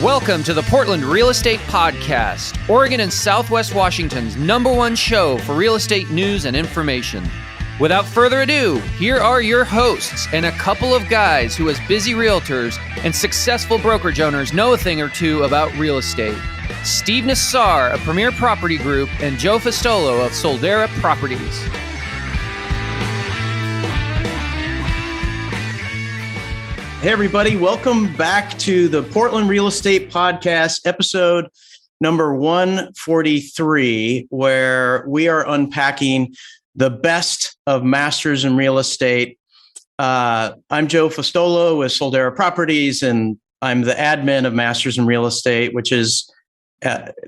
Welcome to the Portland Real Estate Podcast, Oregon and Southwest Washington's #1 show for real estate news and information. Without further ado, here are your hosts and a couple of guys who, as busy realtors and successful brokerage owners, know a thing or two about real estate. Steve Nassar of Premier Property Group and Joe Fistolo of Soldera Properties. Hey, everybody. Welcome back to the Portland Real Estate Podcast, episode number 143, where we are unpacking the best of masters in real estate. I'm Joe Fistolo with Soldera Properties, and I'm the admin of Masters in Real Estate, which is,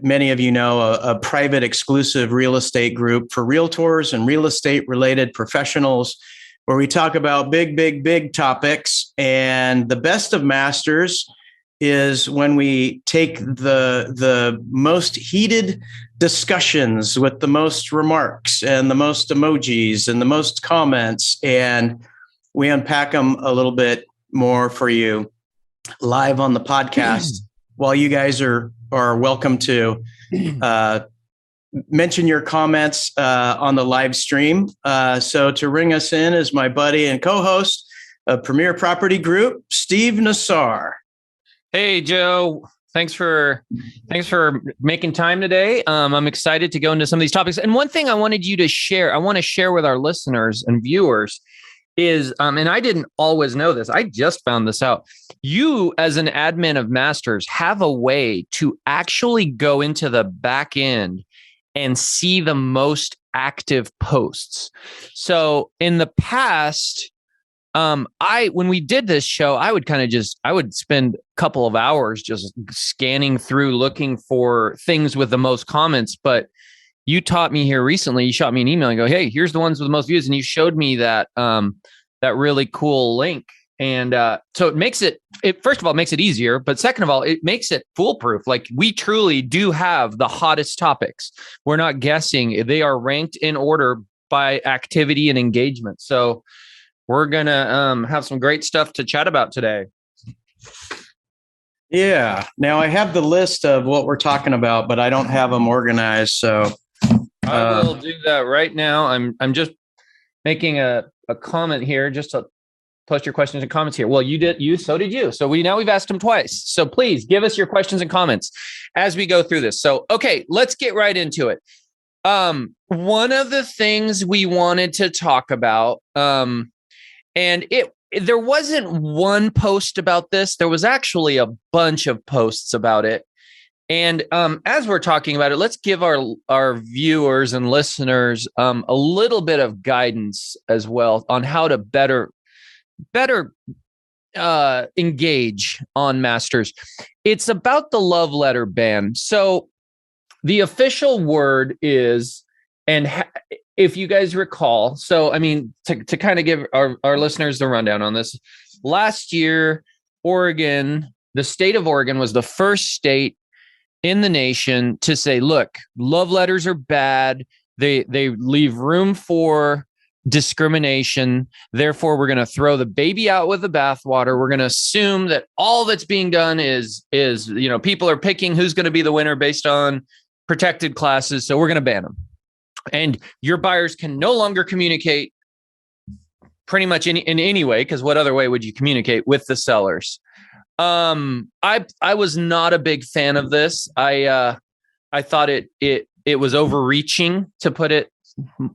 many of you know, a private exclusive real estate group for realtors and real estate related professionals, where we talk about big topics. And the best of masters is when we take the most heated discussions with the most remarks and the most emojis and the most comments, and we unpack them a little bit more for you live on the podcast. While you guys are welcome to mention your comments on the live stream. So to ring us in is my buddy and co-host of Premier Property Group, Steve Nassar. Hey, Joe. Thanks for making time today. I'm excited to go into some of these topics. And one thing I wanted you to share, I want to share with our listeners and viewers is, and I didn't always know this, I just found this out. You, as an admin of Masters, have a way to actually go into the back end and see the most active posts. So in the past, when we did this show, I would spend a couple of hours just scanning through, looking for things with the most comments. But you taught me here recently, you shot me an email and go, hey, here's the ones with the most views. And you showed me that really cool link. And so it makes it first of all, makes it easier. But second of all, it makes it foolproof. Like, we truly do have the hottest topics. We're not guessing. They are ranked in order by activity and engagement. So we're going to have some great stuff to chat about today. Yeah. Now I have the list of what we're talking about, but I don't have them organized. So I will do that right now. I'm just making a comment here just to post your questions and comments here. Well, so did you. So we've asked them twice. So please give us your questions and comments as we go through this. So, okay, let's get right into it. One of the things we wanted to talk about, and there wasn't one post about this. There was actually a bunch of posts about it. And as we're talking about it, let's give our viewers and listeners a little bit of guidance as well on how to better engage on Masters. It's about the love letter ban. So the official word is, if you guys recall, so I mean, to kind of give our listeners the rundown on this, last year, Oregon, the state of Oregon, was the first state in the nation to say, look, love letters are bad. They leave room for discrimination. Therefore, we're going to throw the baby out with the bathwater. We're going to assume that all that's being done is people are picking who's going to be the winner based on protected classes. So we're going to ban them. And your buyers can no longer communicate pretty much in any way, because what other way would you communicate with the sellers? I was not a big fan of this. I thought it was overreaching, to put it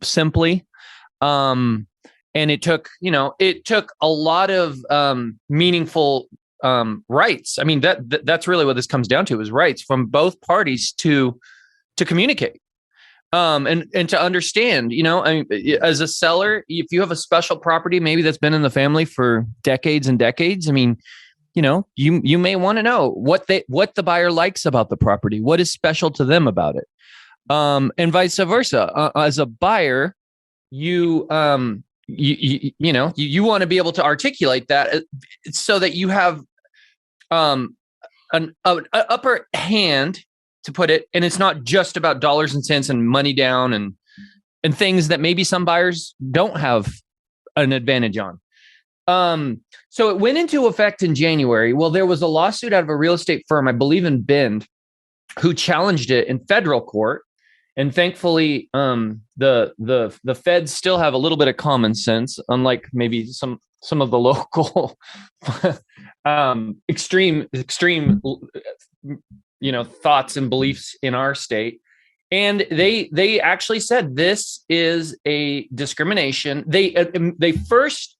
simply. And it took a lot of meaningful rights. I mean, that's really what this comes down to, is rights from both parties to communicate. And to understand, I mean, as a seller, if you have a special property, maybe that's been in the family for decades and decades, I mean, you may want to know what the buyer likes about the property, what is special to them about it, and vice versa. As a buyer, you want to be able to articulate that so that you have an upper hand, to put it, and it's not just about dollars and cents and money down and things that maybe some buyers don't have an advantage on. So it went into effect in January. Well, there was a lawsuit out of a real estate firm, I believe in Bend, who challenged it in federal court. And thankfully, the feds still have a little bit of common sense, unlike maybe some of the local extreme thoughts and beliefs in our state. And they actually said this is a discrimination. They first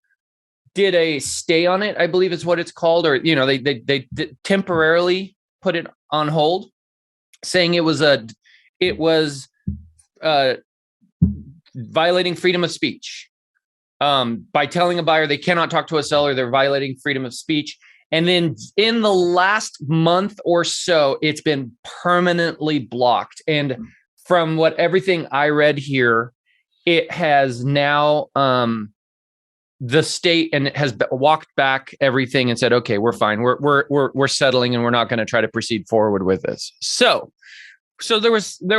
did a stay on it, I believe is what it's called, or they temporarily put it on hold, saying it was violating freedom of speech by telling a buyer they cannot talk to a seller. They're violating freedom of speech. And then in the last month or so, it's been permanently blocked. And from everything I read here, it has now the state and it has walked back everything and said, okay, we're fine. We're settling and we're not going to try to proceed forward with this. So there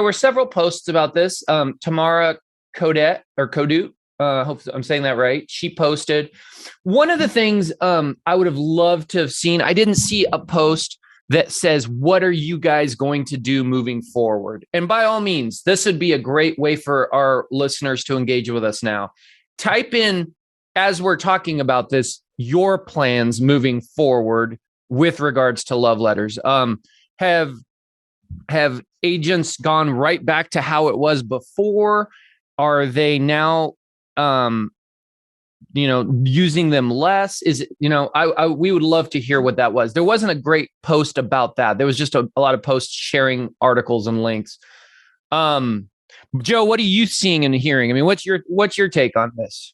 were several posts about this. Tamara Codet or Codu, hope I'm saying that right. She posted one of the things I would have loved to have seen. I didn't see a post that says, what are you guys going to do moving forward? And by all means, this would be a great way for our listeners to engage with us now. Type in, as we're talking about this, your plans moving forward with regards to love letters. Have agents gone right back to how it was before? Are they now, using them less? Is it, we would love to hear what that was. There wasn't a great post about that. There was just a lot of posts sharing articles and links. Joe, what are you seeing and hearing? I mean, what's your take on this?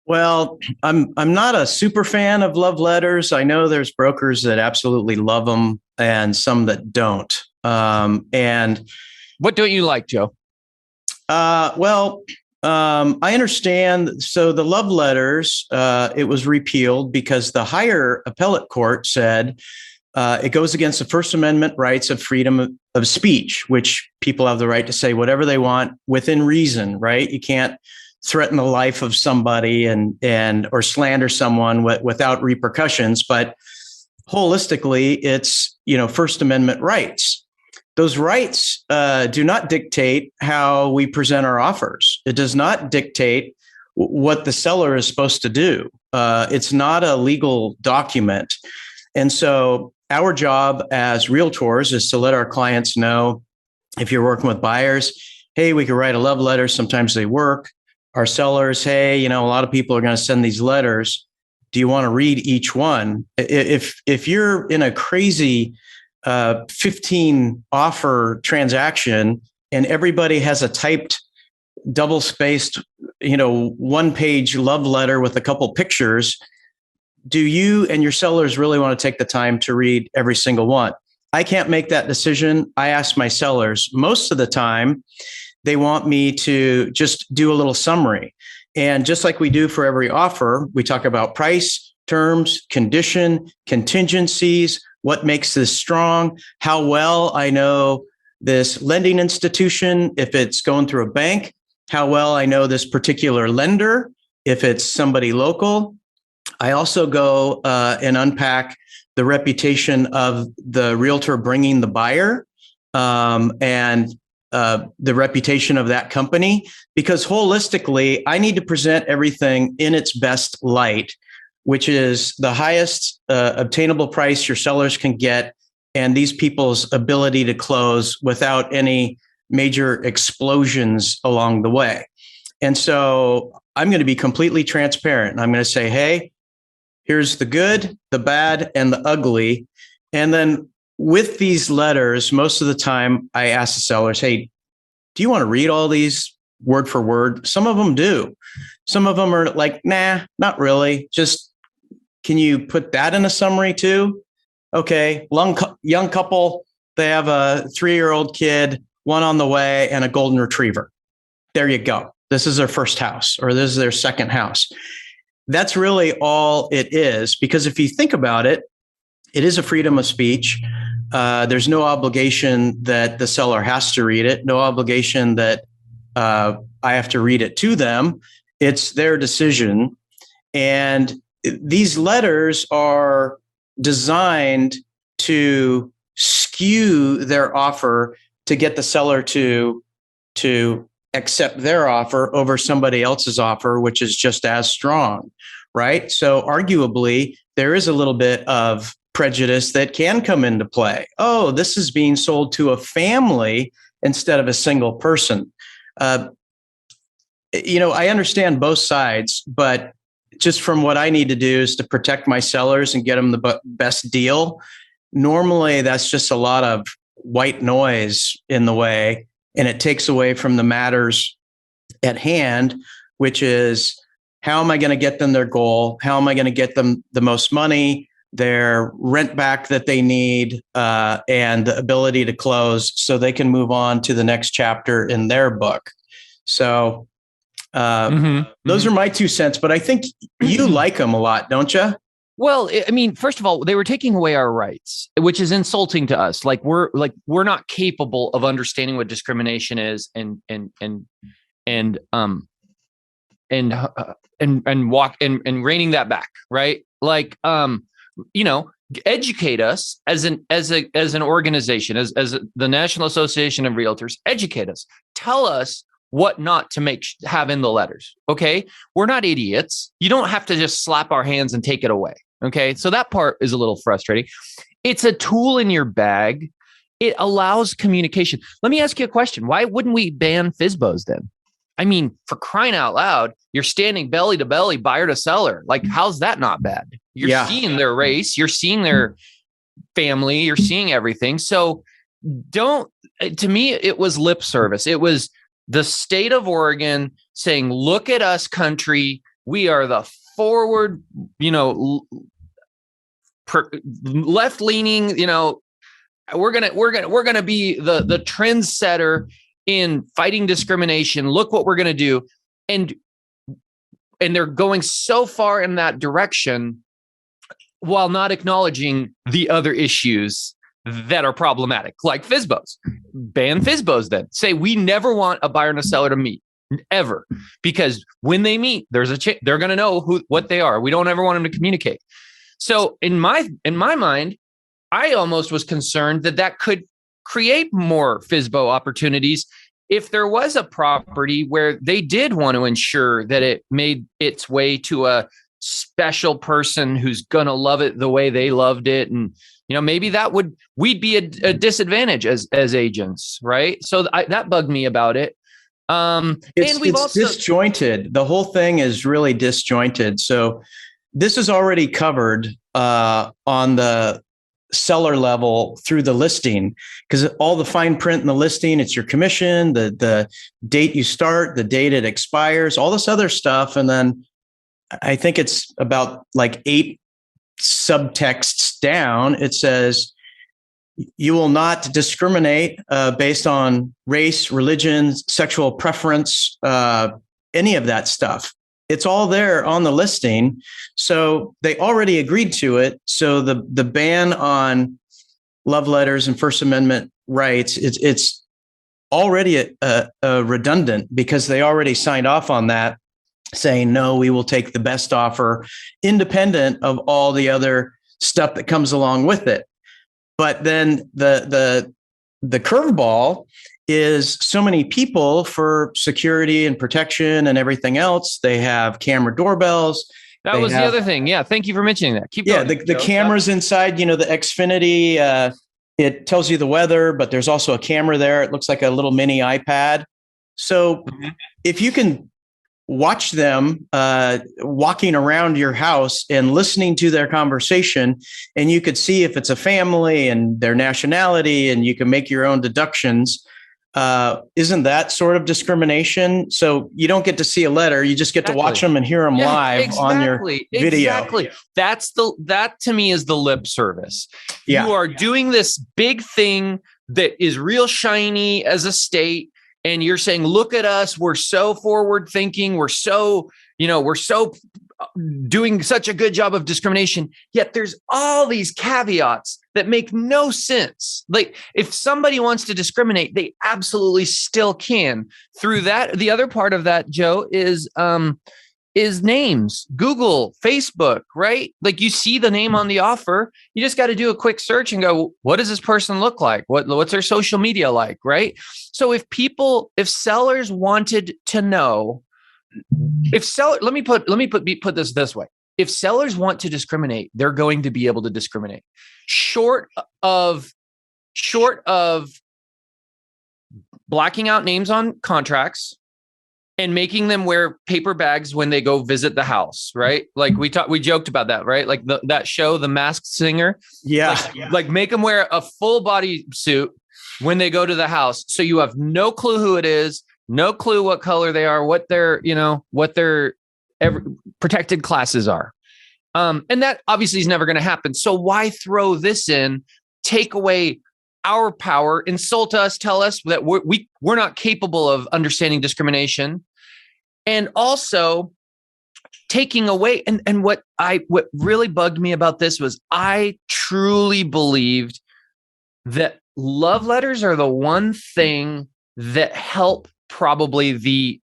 Well, I'm not a super fan of love letters. I know there's brokers that absolutely love them and some that don't. And what don't you like, Joe? I understand. So the love letters, it was repealed because the higher appellate court said it goes against the First Amendment rights of freedom of speech, which people have the right to say whatever they want within reason, right? You can't threaten the life of somebody and or slander someone without repercussions. But holistically, it's First Amendment rights. Those rights do not dictate how we present our offers. It does not dictate what the seller is supposed to do. It's not a legal document. And so our job as realtors is to let our clients know, if you're working with buyers, hey, we can write a love letter. Sometimes they work. Our sellers, hey, a lot of people are going to send these letters. Do you want to read each one? If you're in a crazy 15 offer transaction and everybody has a typed double spaced, one page love letter with a couple pictures, do you and your sellers really want to take the time to read every single one? I can't make that decision. I ask my sellers. Most of the time, they want me to just do a little summary. And just like we do for every offer, we talk about price, terms, condition, contingencies, what makes this strong, how well I know this lending institution, if it's going through a bank, how well I know this particular lender, if it's somebody local. I also go and unpack the reputation of the realtor bringing the buyer and the reputation of that company, because holistically, I need to present everything in its best light, which is the highest obtainable price your sellers can get and these people's ability to close without any major explosions along the way. And so I'm going to be completely transparent. I'm going to say, hey, here's the good, the bad, and the ugly. And then with these letters, most of the time I ask the sellers, hey, do you want to read all these word for word? Some of them do. Some of them are like, nah, not really. Just, can you put that in a summary too? Okay, young couple, they have a 3-year-old kid, one on the way, and a golden retriever. There you go. This is their first house, or this is their second house. That's really all it is, because if you think about it, it is a freedom of speech. There's no obligation that the seller has to read it, no obligation that I have to read it to them. It's their decision. And these letters are designed to skew their offer to get the seller to accept their offer over somebody else's offer, which is just as strong, right? So arguably, there is a little bit of prejudice that can come into play. Oh, this is being sold to a family instead of a single person. I understand both sides, but just from what I need to do is to protect my sellers and get them the best deal. Normally, that's just a lot of white noise in the way, and it takes away from the matters at hand, which is how am I going to get them their goal? How am I going to get them the most money, their rent back that they need, and the ability to close so they can move on to the next chapter in their book. So those are my 2 cents, but I think you like them a lot, don't you? Well, I mean, first of all, they were taking away our rights, which is insulting to us. Like we're not capable of understanding what discrimination is and reining that back, right? Like, educate us as an organization, as the National Association of Realtors. Educate us. Tell us what not to have in the letters. Okay, we're not idiots. You don't have to just slap our hands and take it away. Okay, so that part is a little frustrating. It's a tool in your bag. It allows communication. Let me ask you a question. Why wouldn't we ban FSBOs then? I mean, for crying out loud, you're standing belly to belly, buyer to seller. Like, how's that not bad? You're seeing their race, you're seeing their family, you're seeing everything. So to me, it was lip service. It was the state of Oregon saying, look at us, country. We are the forward, left leaning, we're gonna be the trendsetter in fighting discrimination. Look what we're gonna do, and they're going so far in that direction while not acknowledging the other issues that are problematic, like FSBOs. Ban FSBOs. Then say we never want a buyer and a seller to meet. Ever, because when they meet, there's they're going to know what they are. We don't ever want them to communicate. So in my mind, I almost was concerned that could create more FSBO opportunities if there was a property where they did want to ensure that it made its way to a special person who's going to love it the way they loved it. And, maybe we'd be a disadvantage as agents. Right. So that bugged me about it. It's disjointed. The whole thing is really disjointed. So this is already covered on the seller level through the listing, because all the fine print in the listing, it's your commission, the date you start, the date it expires, all this other stuff. And then I think it's about like 8 subtexts down. It says, you will not discriminate based on race, religion, sexual preference, any of that stuff. It's all there on the listing. So they already agreed to it. So the ban on love letters and First Amendment rights, it's already redundant, because they already signed off on that, saying, no, we will take the best offer independent of all the other stuff that comes along with it. But then the curveball is so many people, for security and protection and everything else, they have camera doorbells. That was the other thing. Yeah. Thank you for mentioning that. Keep going. The cameras inside, the Xfinity, it tells you the weather, but there's also a camera there. It looks like a little mini iPad. So if you can watch them walking around your house and listening to their conversation, and you could see if it's a family and their nationality, and you can make your own deductions. Isn't that sort of discrimination? So you don't get to see a letter, you just get to watch them and hear them live on your video. Exactly. That to me is the lip service. Yeah. You are doing this big thing that is real shiny as a state, and you're saying, look at us, we're so forward thinking, we're so doing such a good job of discrimination, yet there's all these caveats that make no sense. Like, if somebody wants to discriminate, they absolutely still can. Through that, the other part of that, Joe, is is names. Google, Facebook, right? Like you see the name on the offer, you just got to do a quick search and go, what does this person look like? What's their social media like, right? So if sellers wanted to know, let me put this way. If sellers want to discriminate, they're going to be able to discriminate. Short of blacking out names on contracts and making them wear paper bags when they go visit the house, right? Like we joked about that, right? Like that show, The Masked Singer. Yeah. Like make them wear a full body suit when they go to the house. So you have no clue who it is, no clue what color they are, what their protected classes are. And that obviously is never going to happen. So why throw this in, take away our power, insult us, tell us that we're not capable of understanding discrimination, and also taking away. And what really bugged me about this was I truly believed that love letters are the one thing that help probably the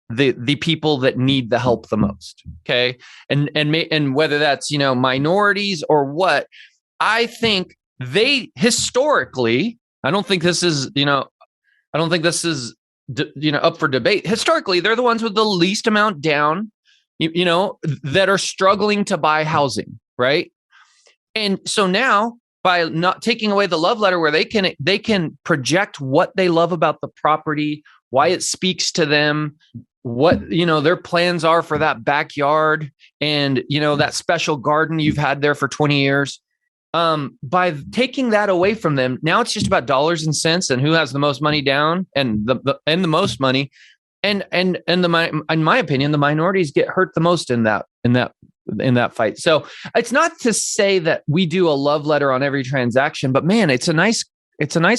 people that need the help the most. Okay, and whether that's minorities or what, I think they historically. I don't think this is up for debate. Historically, they're the ones with the least amount down, that are struggling to buy housing, right? And so now, by not taking away the love letter, where they can project what they love about the property, why it speaks to them, what their plans are for that backyard, and that special garden you've had there for 20 years. By taking that away from them, now it's just about dollars and cents and who has the most money down and the most money, and in my opinion, the minorities get hurt the most in that fight. So it's not to say that we do a love letter on every transaction, but man, it's a nice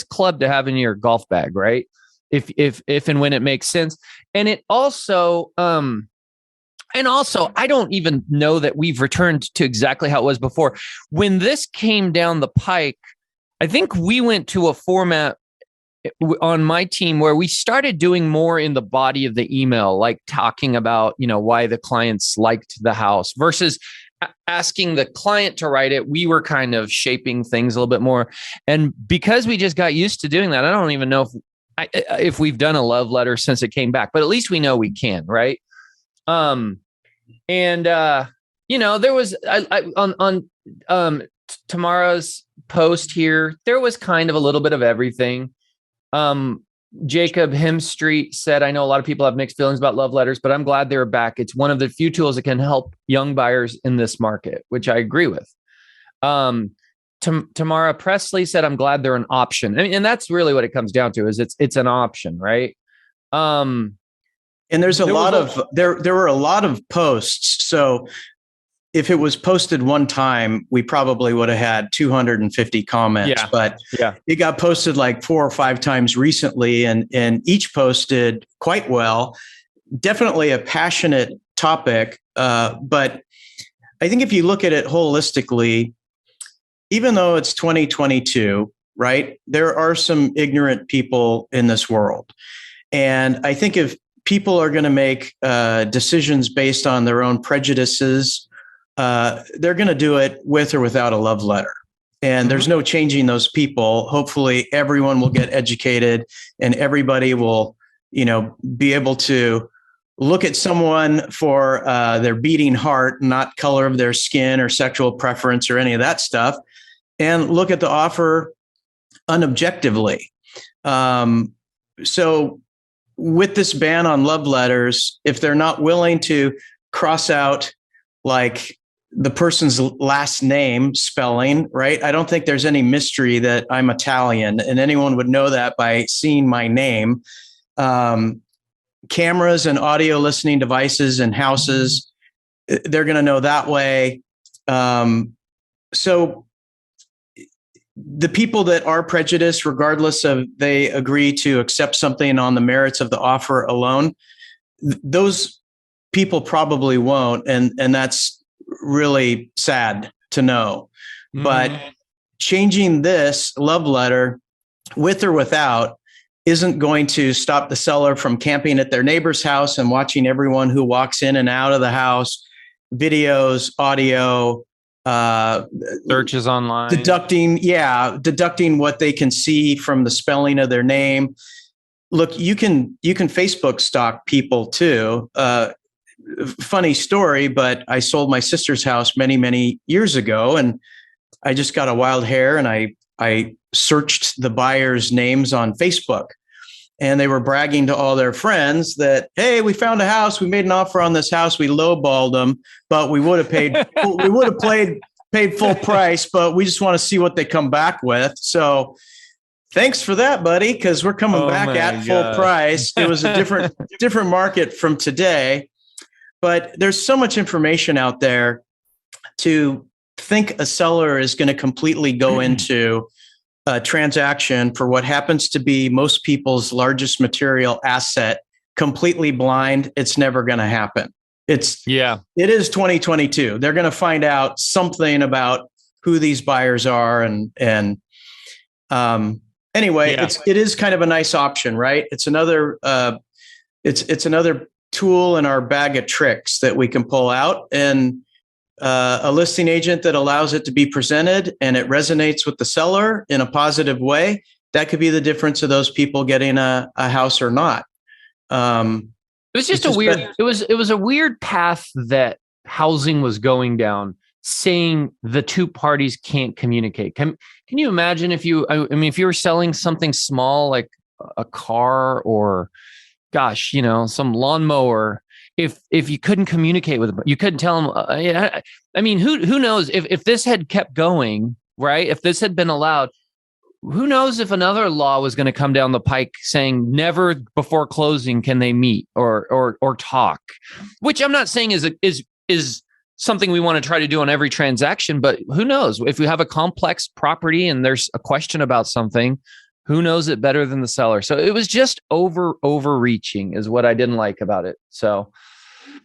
club to have in your golf bag, right? If and when it makes sense. And it also, I don't even know that we've returned to exactly how it was before. When this came down the pike, I think we went to a format on my team where we started doing more in the body of the email, like talking about, why the clients liked the house versus asking the client to write it. We were kind of shaping things a little bit more. And because we just got used to doing that, I don't even know if we've done a love letter since it came back, but at least we know we can, right? There was on Tamara's post here, there was kind of a little bit of everything. Jacob Hemstreet said, I know a lot of people have mixed feelings about love letters, but I'm glad they're back. It's one of the few tools that can help young buyers in this market, which I agree with. Tamara Presley said, I'm glad they're an option. I mean, and that's really what it comes down to, is it's an option, right? And there were a lot of posts. So if it was posted one time, we probably would have had 250 comments, but it got posted like 4 or 5 times recently, and each posted quite well. Definitely a passionate topic. But I think if you look at it holistically, even though it's 2022, right, there are some ignorant people in this world. And I think if people are going to make decisions based on their own prejudices, they're going to do it with or without a love letter. And there's no changing those people. Hopefully everyone will get educated and everybody will, be able to look at someone for their beating heart, not color of their skin or sexual preference or any of that stuff, and look at the offer unobjectively. So with this ban on love letters, if they're not willing to cross out like the person's last name spelling, right? I don't think there's any mystery that I'm Italian, and anyone would know that by seeing my name. Cameras and audio listening devices in houses, they're going to know that way. So the people that are prejudiced, regardless of they agree to accept something on the merits of the offer alone, those people probably won't. And that's really sad to know. But changing this love letter with or without isn't going to stop the seller from camping at their neighbor's house and watching everyone who walks in and out of the house, videos, audio, searches online, deducting what they can see from the spelling of their name. Look, you can Facebook stalk people too. Funny story, but I sold my sister's house many, many years ago, and I just got a wild hair, and I searched the buyers' names on Facebook, and they were bragging to all their friends that, hey, we found a house, we made an offer on this house, we lowballed them, but we would have paid full price, but we just want to see what they come back with. So thanks for that, buddy, because we're coming back at full price. It was a different market from today. But there's so much information out there to think a seller is going to completely go into a transaction for what happens to be most people's largest material asset, completely blind. It's never going to happen. It is 2022. They're going to find out something about who these buyers are. Anyway, it is kind of a nice option, right? It's another, it's another tool in our bag of tricks that we can pull out, and a listing agent that allows it to be presented and it resonates with the seller in a positive way. That could be the difference of those people getting a house or not. It was just it was a weird path that housing was going down, saying the two parties can't communicate. Can you imagine if you were selling something small like a car or, gosh, some lawnmower, if you couldn't communicate with them, you couldn't tell them. Who knows if this had kept going, right? If this had been allowed, who knows if another law was going to come down the pike saying never before closing can they meet or talk, which I'm not saying is something we want to try to do on every transaction, but who knows if we have a complex property and there's a question about something, who knows it better than the seller? So it was just overreaching is what I didn't like about it. So,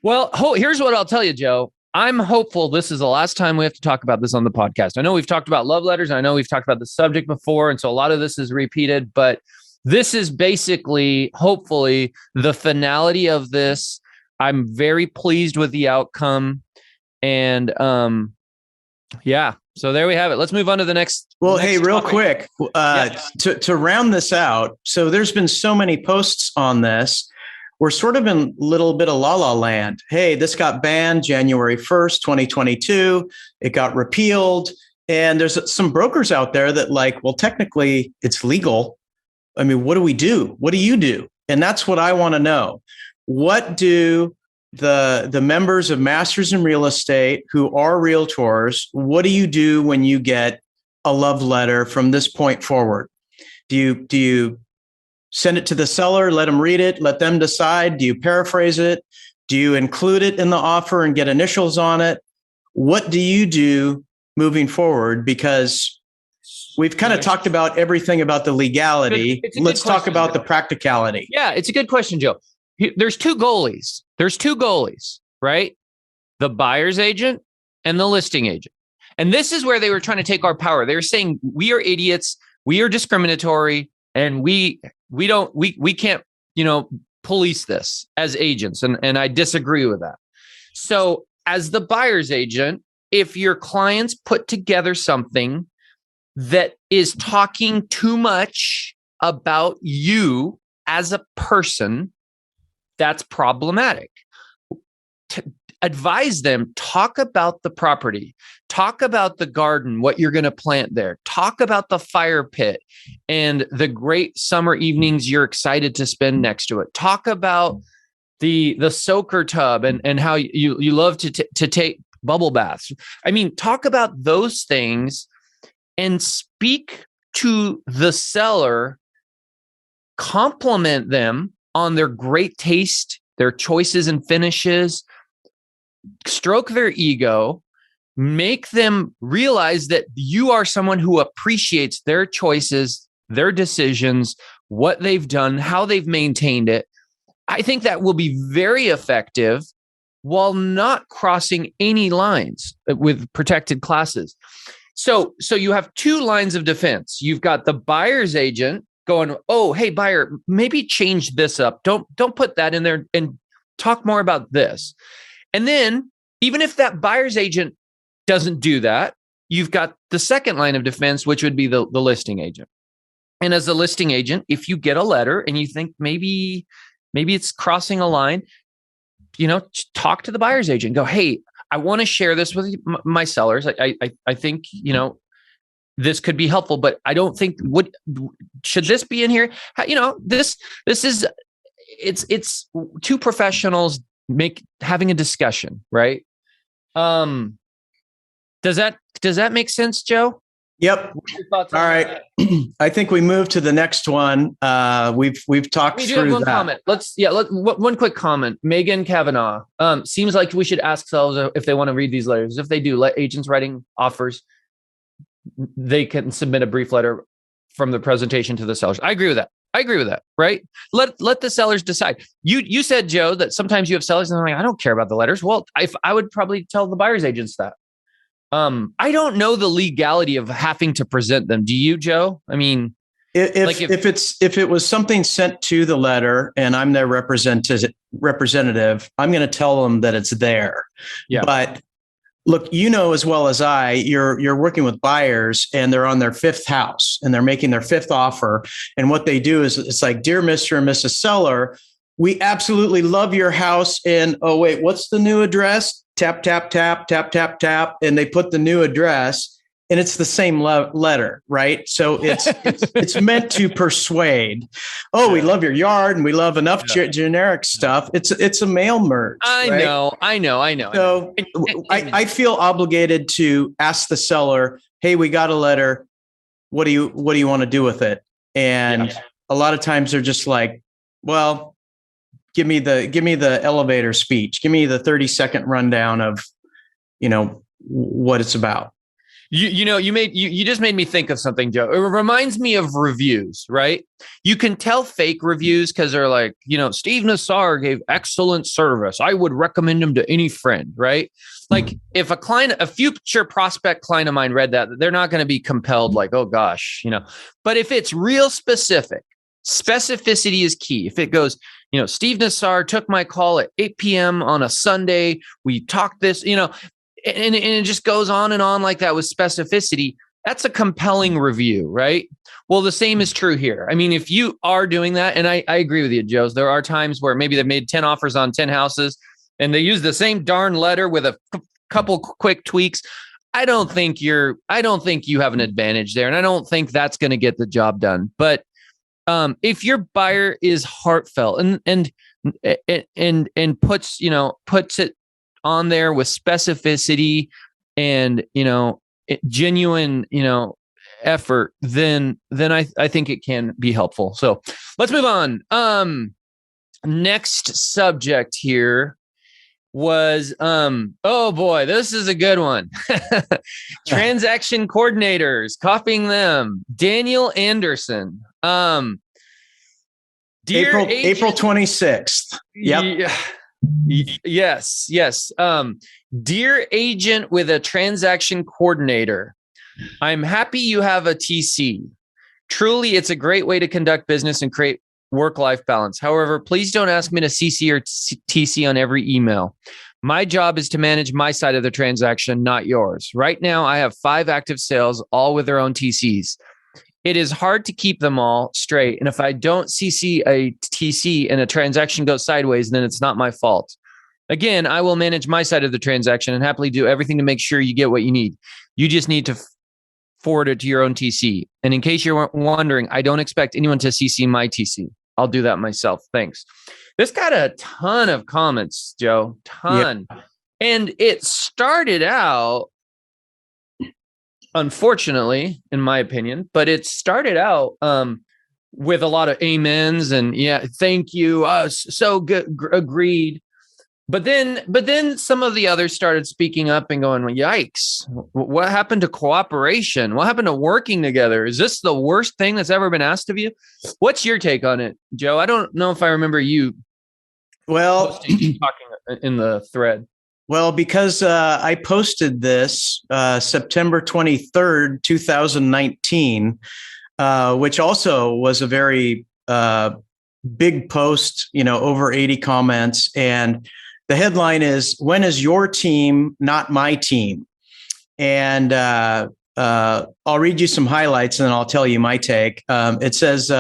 well, here's what I'll tell you, Joe. I'm hopeful this is the last time we have to talk about this on the podcast. I know we've talked about love letters. I know we've talked about the subject before. And so a lot of this is repeated, but this is basically, hopefully, the finality of this. I'm very pleased with the outcome. And so there we have it. Let's move on to the next. Well, hey, real quick, to round this out. So there's been so many posts on this. We're sort of in a little bit of la-la land. Hey, this got banned January 1st, 2022. It got repealed. And there's some brokers out there that well, technically it's legal. I mean, what do we do? What do you do? And that's what I want to know. What do the members of Masters in Real Estate who are realtors, what do you do when you get a love letter from this point forward? Do you send it to the seller, let them read it, let them decide? Do you paraphrase it? Do you include it in the offer and get initials on it? What do you do moving forward? Because we've kind of talked about everything about the legality. Let's talk about the practicality. Yeah, it's a good question, Joe. There's two goalies. Right? The buyer's agent and the listing agent. And this is where they were trying to take our power. They were saying we are idiots, we are discriminatory, and we can't, police this as agents. And I disagree with that. So as the buyer's agent, if your clients put together something that is talking too much about you as a person, that's problematic. Advise them, talk about the property, talk about the garden, what you're going to plant there, talk about the fire pit and the great summer evenings you're excited to spend next to it. Talk about the soaker tub and how you love to take bubble baths. I mean, talk about those things and speak to the seller, compliment them on their great taste, their choices and finishes, stroke their ego, make them realize that you are someone who appreciates their choices, their decisions, what they've done, how they've maintained it. I think that will be very effective while not crossing any lines with protected classes. So you have two lines of defense. You've got the buyer's agent going, oh, hey, buyer, maybe change this up. Don't put that in there and talk more about this. And then even if that buyer's agent doesn't do that, you've got the second line of defense, which would be the listing agent. And as a listing agent, if you get a letter and you think maybe it's crossing a line, talk to the buyer's agent. Go, hey, I want to share this with my sellers. I think, this could be helpful, but I don't think should this be in here? This is it's two professionals having a discussion, right? Does that make sense, Joe? Yep. All right. I think we move to the next one. We've talked through have one that. Comment. One quick comment. Megan Kavanaugh. Seems like we should ask sellers if they want to read these letters. If they do, let agents writing offers, they can submit a brief letter from the presentation to the sellers. I agree with that. Right? Let the sellers decide. You said, Joe, that sometimes you have sellers and they're like, I don't care about the letters. Well, I would probably tell the buyer's agents that. I don't know the legality of having to present them. Do you, Joe? I mean, if it was something sent to the letter and I'm their representative, I'm going to tell them that it's there. Yeah. But look, as well as I, you're working with buyers and they're on their fifth house and they're making their fifth offer. And what they do is it's like, dear Mr. and Mrs. Seller, we absolutely love your house. And oh, wait, what's the new address? Tap, tap, tap, tap, tap, tap. And they put the new address and it's the same letter, right? So it's meant to persuade. Oh, we love your yard and we love enough generic stuff. It's a mail merge. I know. So I feel obligated to ask the seller, hey, we got a letter. What do you want to do with it? And a lot of times they're just like, well, give me the elevator speech. Give me the 30-second rundown of, what it's about. You just made me think of something, Joe. It reminds me of reviews, right? You can tell fake reviews because they're like, Steve Nassar gave excellent service. I would recommend him to any friend, right? Like if a future prospect client of mine read that, they're not going to be compelled like, oh gosh, But if it's real specific, specificity is key. If it goes, Steve Nassar took my call at 8 p.m. on a Sunday. We talked this, and it just goes on and on like that with specificity. That's a compelling review, right? Well, the same is true here. I mean, if you are doing that, and I agree with you, Joe, there are times where maybe they've made 10 offers on 10 houses and they use the same darn letter with a couple quick tweaks. I don't think you have an advantage there. And I don't think that's going to get the job done. But if your buyer is heartfelt and puts it on there with specificity and genuine effort, then I think it can be helpful. So let's move on. Next subject here was oh boy, this is a good one. Transaction coordinators, copying them. Daniel Anderson. April 26th. Yep. Yes. Dear agent with a transaction coordinator, I'm happy you have a TC. Truly, it's a great way to conduct business and create work-life balance. However, please don't ask me to CC or TC on every email. My job is to manage my side of the transaction, not yours. Right now, I have 5 active sales, all with their own TCs. It is hard to keep them all straight. And if I don't CC a TC and a transaction goes sideways, then it's not my fault. Again, I will manage my side of the transaction and happily do everything to make sure you get what you need. You just need to forward it to your own TC. And in case you're wondering, I don't expect anyone to CC my TC. I'll do that myself. Thanks. This got a ton of comments, Joe. Ton. Yep. And it started out, unfortunately, in my opinion, but it started out with a lot of amens and thank you. So good. Agreed. But then some of the others started speaking up and going, well, yikes, what happened to cooperation? What happened to working together? Is this the worst thing that's ever been asked of you? What's your take on it, Joe? I don't know if I remember you talking in the thread. Well, because I posted this September 23rd, 2019, which also was a very big post, over 80 comments. And the headline is, "When is your team not my team?" And I'll read you some highlights and then I'll tell you my take. It says,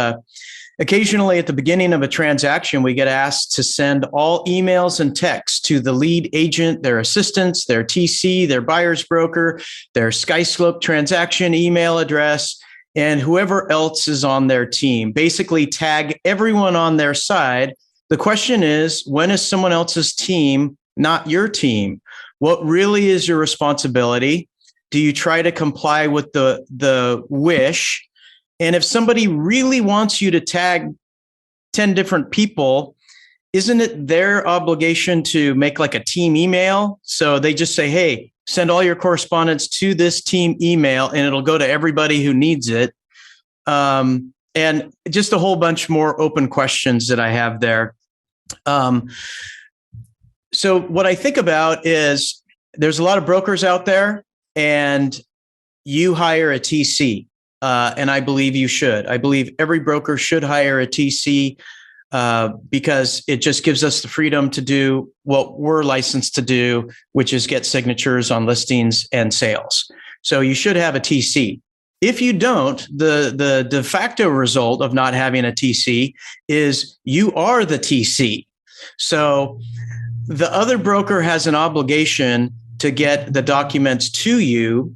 occasionally at the beginning of a transaction, we get asked to send all emails and texts to the lead agent, their assistants, their TC, their buyer's broker, their SkySlope transaction email address, and whoever else is on their team. Basically, tag everyone on their side. The question is, when is someone else's team not your team? What really is your responsibility? Do you try to comply with the wish? And if somebody really wants you to tag 10 different people, isn't it their obligation to make like a team email? So they just say, hey, send all your correspondence to this team email and it'll go to everybody who needs it. And just a whole bunch more open questions that I have there. So what I think about is there's a lot of brokers out there and you hire a TC. And I believe you should. I believe every broker should hire a TC because it just gives us the freedom to do what we're licensed to do, which is get signatures on listings and sales. So you should have a TC. If you don't, the de facto result of not having a TC is you are the TC. So the other broker has an obligation to get the documents to you.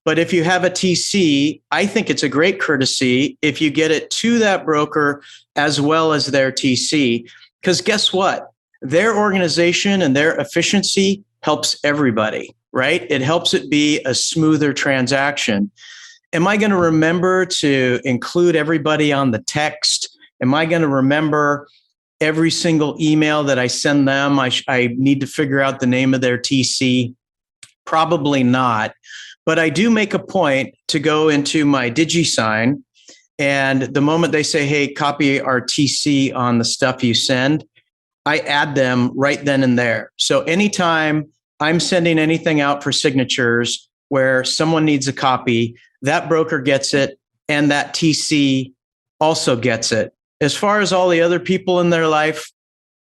But if you have a TC, I think it's a great courtesy if you get it to that broker as well as their TC. Because guess what? Their organization and their efficiency helps everybody, right? It helps it be a smoother transaction. Am I going to remember to include everybody on the text? Am I going to remember every single email that I send them? I need to figure out the name of their TC. Probably not. But I do make a point to go into my DigiSign, and the moment they say, hey, copy our TC on the stuff you send, I add them right then and there. So anytime I'm sending anything out for signatures where someone needs a copy, that broker gets it and that TC also gets it. As far as all the other people in their life,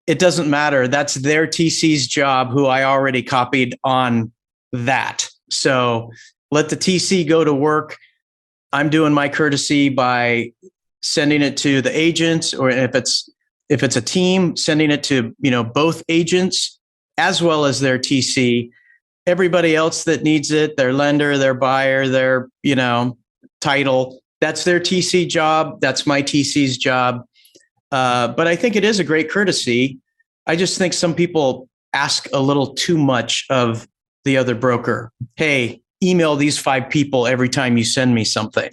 it doesn't matter. That's their TC's job, who I already copied on that. So let the TC go to work. I'm doing my courtesy by sending it to the agents, or if it's a team, sending it to both agents as well as their TC. Everybody else that needs it, their lender, their buyer, their title, that's their TC job. That's my TC's job. But I think it is a great courtesy. I just think some people ask a little too much of the other broker. Hey, email these 5 people every time you send me something.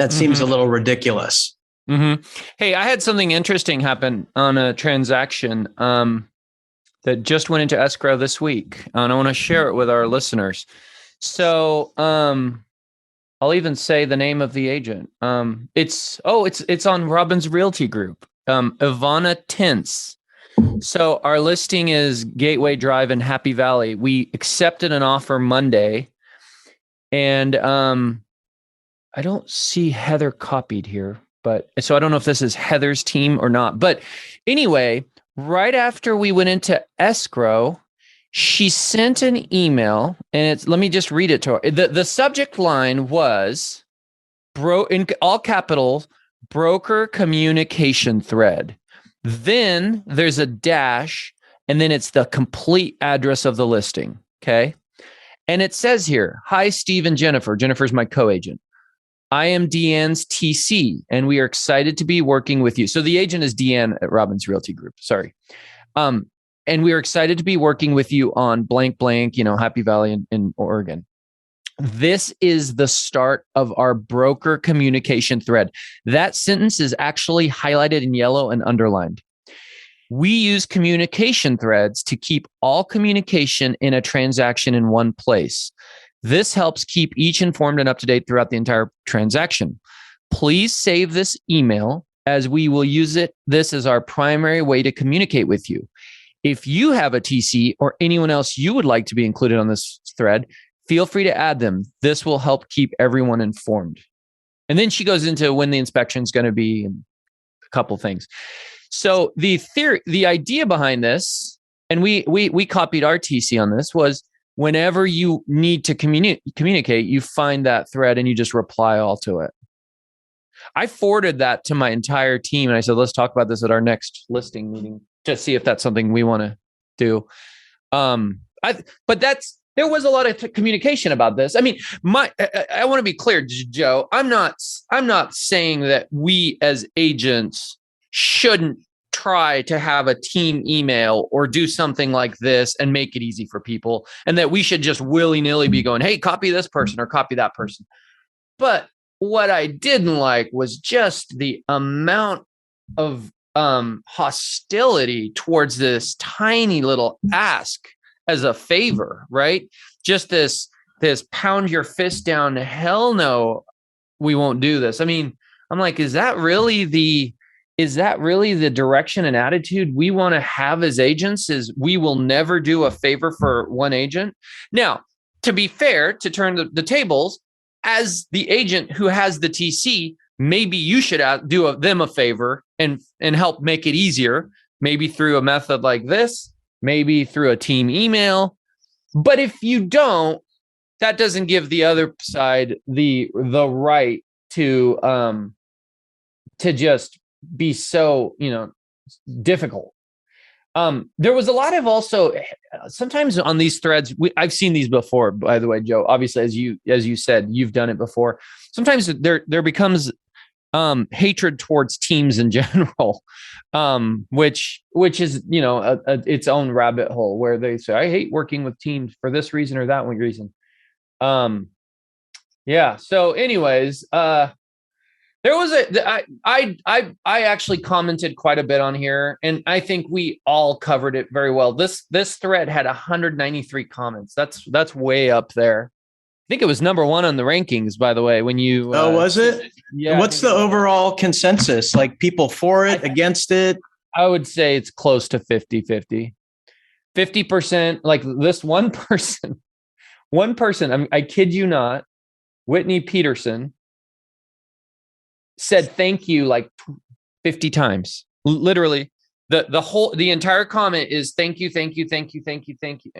That seems a little ridiculous. Mm-hmm. Hey, I had something interesting happen on a transaction that just went into escrow this week, and I want to share it with our listeners. So I'll even say the name of the agent. It's on Robin's Realty Group. Ivana Tintz. So our listing is Gateway Drive in Happy Valley. We accepted an offer Monday, and I don't see Heather copied here, but so I don't know if this is Heather's team or not. But anyway, right after we went into escrow, she sent an email, and let me just read it to her. The subject line was in all capitals, broker communication thread. Then there's a dash, and then it's the complete address of the listing. Okay. And it says here, hi, Steve and Jennifer. Jennifer's my co-agent. I am Deanne's TC, and we are excited to be working with you. So the agent is Deanne at Robin's Realty Group. Sorry. And we are excited to be working with you on blank, Happy Valley in Oregon. This is the start of our broker communication thread. That sentence is actually highlighted in yellow and underlined. We use communication threads to keep all communication in a transaction in one place. This helps keep each informed and up to date throughout the entire transaction. Please save this email, as we will use this as our primary way to communicate with you. If you have a TC or anyone else you would like to be included on this thread, feel free to add them. This will help keep everyone informed. And then she goes into when the inspection is going to be and a couple things. So the idea behind this, and we copied our TC on this, was whenever you need to communicate, you find that thread and you just reply all to it. I forwarded that to my entire team and I said, let's talk about this at our next listing meeting to see if that's something we want to do. But there was a lot of communication about this. I mean, I want to be clear, Joe. I'm not saying that we as agents shouldn't try to have a team email or do something like this and make it easy for people, and that we should just willy-nilly be going, hey, copy this person or copy that person. But what I didn't like was just the amount of hostility towards this tiny little ask as a favor, right? Just this pound your fist down, hell no, we won't do this. I mean, I'm like, is that really the direction and attitude we want to have as agents? Is we will never do a favor for one agent? Now, to be fair, to turn the tables, as the agent who has the TC, maybe you should do them a favor and help make it easier, maybe through a method like this, maybe through a team email. But if you don't, that doesn't give the other side the right to just be so, difficult. There was a lot of also sometimes on these threads, I've seen these before, by the way, Joe, obviously, as you said, you've done it before. Sometimes there becomes hatred towards teams in general, which is, its own rabbit hole where they say, I hate working with teams for this reason or that one reason. Yeah. So anyways, there was I actually commented quite a bit on here, and I think we all covered it very well. This thread had 193 comments. That's way up there. I think it was number one on the rankings, by the way, when you... Oh, was it? Yeah. What's the overall consensus? Like people for it, against it? I would say it's close to 50-50. 50%, like this one person, I kid you not, Whitney Peterson, said thank you like 50 times. Literally, the entire comment is thank you. I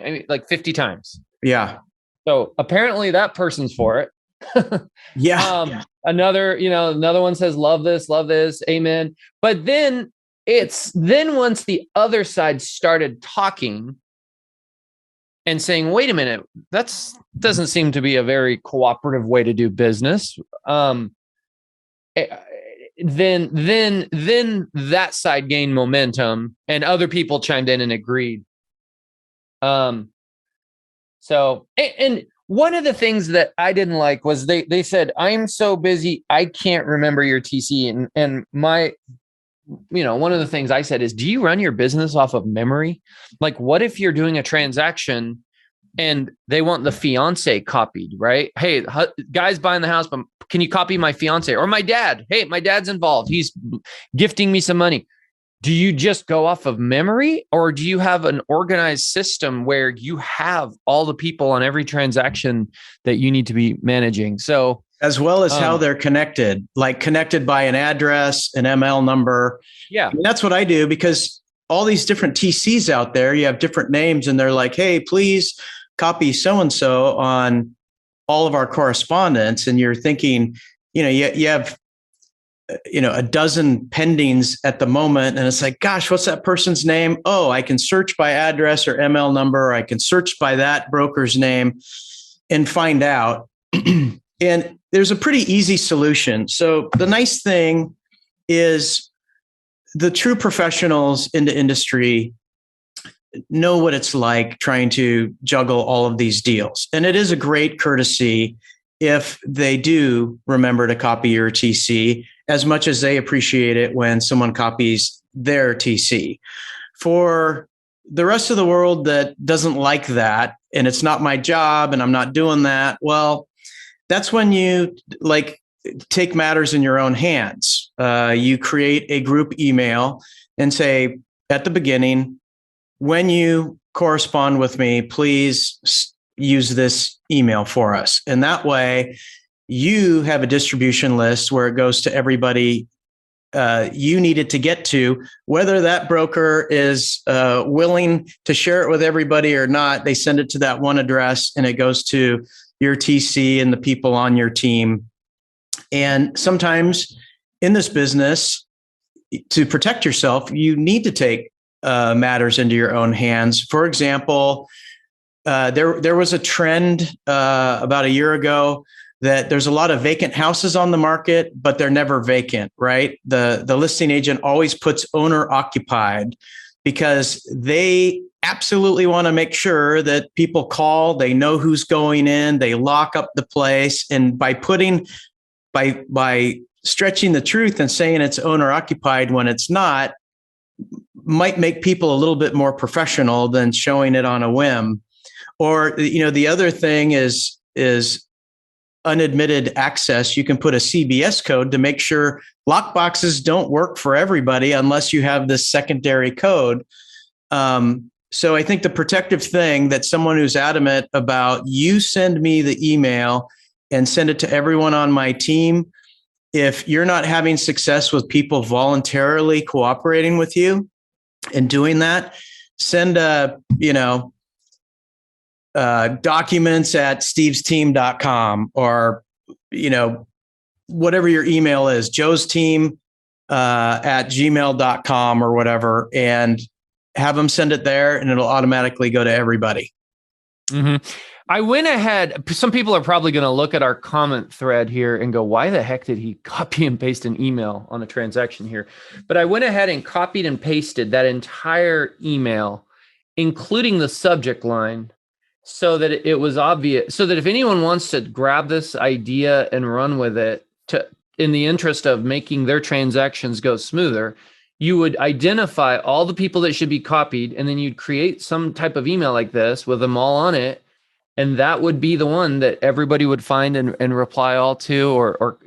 mean, like 50 times. Yeah. So apparently that person's for it. Yeah. Another one says love this, amen. But then once the other side started talking and saying, wait a minute, doesn't seem to be a very cooperative way to do business. Then that side gained momentum and other people chimed in and agreed. So, and one of the things that I didn't like was they said, I'm so busy, I can't remember your TC. And my, one of the things I said is, do you run your business off of memory? Like, what if you're doing a transaction and they want the fiance copied, right? Hey, guy's buying the house, but can you copy my fiance or my dad? Hey, my dad's involved. He's gifting me some money. Do you just go off of memory, or do you have an organized system where you have all the people on every transaction that you need to be managing? So, as well as how they're connected, like connected by an address, an ML number. Yeah. And that's what I do, because all these different TCs out there, you have different names and they're like, hey, please copy so-and-so on all of our correspondence. And you're thinking, you have, a dozen pendings at the moment. And it's like, gosh, what's that person's name? Oh, I can search by address or ML number. Or I can search by that broker's name and find out. And there's a pretty easy solution. So the nice thing is the true professionals in the industry know what it's like trying to juggle all of these deals. And it is a great courtesy if they do remember to copy your TC, as much as they appreciate it when someone copies their TC. For the rest of the world that doesn't like that, and it's not my job and I'm not doing that, well, that's when you take matters in your own hands. You create a group email and say at the beginning, when you correspond with me, please use this email for us. And that way, you have a distribution list where it goes to everybody you need it to get to. Whether that broker is willing to share it with everybody or not, they send it to that one address and it goes to your TC and the people on your team. And sometimes in this business, to protect yourself, you need to take matters into your own hands. For example, there was a trend about a year ago that there's a lot of vacant houses on the market, but they're never vacant, right? The listing agent always puts owner occupied because they absolutely want to make sure that people call, they know who's going in, they lock up the place. And by stretching the truth and saying it's owner occupied when it's not, might make people a little bit more professional than showing it on a whim. Or, the other thing is unadmitted access. You can put a CBS code to make sure lockboxes don't work for everybody unless you have this secondary code. So I think the protective thing that someone who's adamant about, you send me the email and send it to everyone on my team. If you're not having success with people voluntarily cooperating with you and doing that, send documents at stevesteam.com or, whatever your email is, Joe's team at gmail.com or whatever, and have them send it there and it'll automatically go to everybody. Mm-hmm. I went ahead. Some people are probably going to look at our comment thread here and go, why the heck did he copy and paste an email on a transaction here? But I went ahead and copied and pasted that entire email, including the subject line, so that it was obvious, so that if anyone wants to grab this idea and run with it in the interest of making their transactions go smoother, you would identify all the people that should be copied, and then you'd create some type of email like this with them all on it. And that would be the one that everybody would find and reply all to, or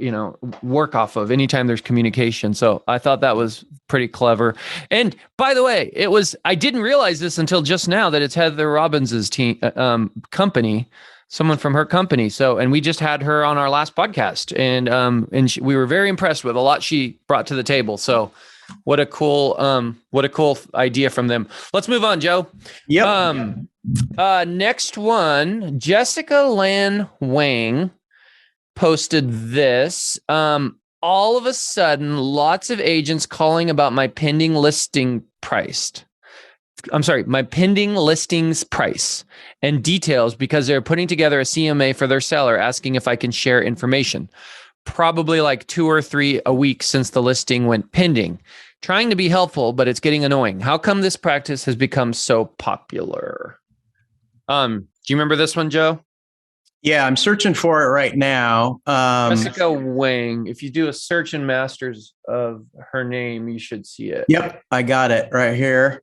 work off of anytime there's communication. So I thought that was pretty clever. And by the way, I didn't realize this until just now that it's Heather Robbins's team company, someone from her company. So, and we just had her on our last podcast, and we were very impressed with a lot she brought to the table. So what a cool idea from them. Let's move on, Joe. Yep. Next one, Jessica Lan Wang posted this. All of a sudden, lots of agents calling about my pending listings price and details because they're putting together a CMA for their seller, asking if I can share information. Probably like 2 or 3 a week since the listing went pending. Trying to be helpful, but it's getting annoying. How come this practice has become so popular? Do you remember this one, Joe? Yeah, I'm searching for it right now. Jessica Wang. If you do a search in Masters of her name, you should see it. Yep, I got it right here.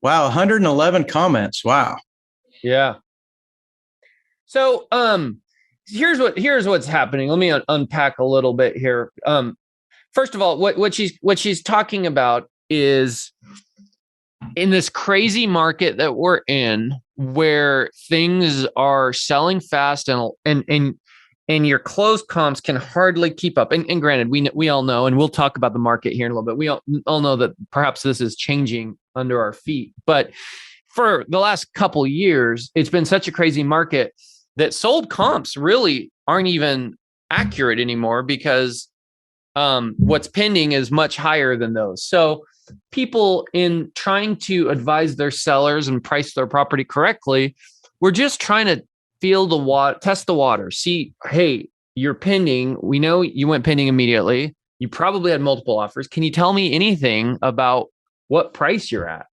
Wow, 111 comments. Wow. Yeah. So, here's what's happening. Let me unpack a little bit here. First of all, what she's talking about is in this crazy market that we're in, where things are selling fast and your closed comps can hardly keep up. And granted, we all know, and we'll talk about the market here in a little bit. We all know that perhaps this is changing under our feet. But for the last couple years, it's been such a crazy market that sold comps really aren't even accurate anymore because what's pending is much higher than those. So people, in trying to advise their sellers and price their property correctly, we're just trying to feel the water, test the water, see, hey, you're pending. We know you went pending immediately. You probably had multiple offers. Can you tell me anything about what price you're at?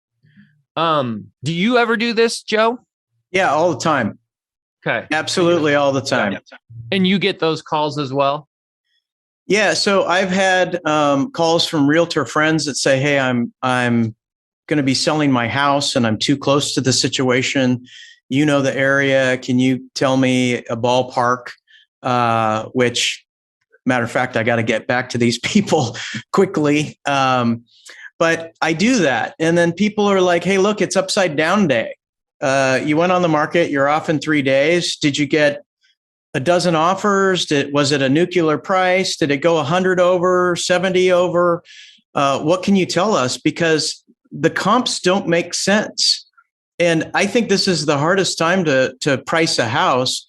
Do you ever do this, Joe? Yeah, all the time. Okay. Absolutely all the time. And you get those calls as well? Yeah. So I've had calls from realtor friends that say, hey, I'm going to be selling my house and I'm too close to the situation. You know the area. Can you tell me a ballpark? Which, matter of fact, I got to get back to these people quickly. But I do that. And then people are like, hey, look, it's upside down day. You went on the market. You're off in 3 days. Did you get a dozen offers? Was it a nuclear price? Did it go 100 over, 70 over? What can you tell us? Because the comps don't make sense. And I think this is the hardest time to price a house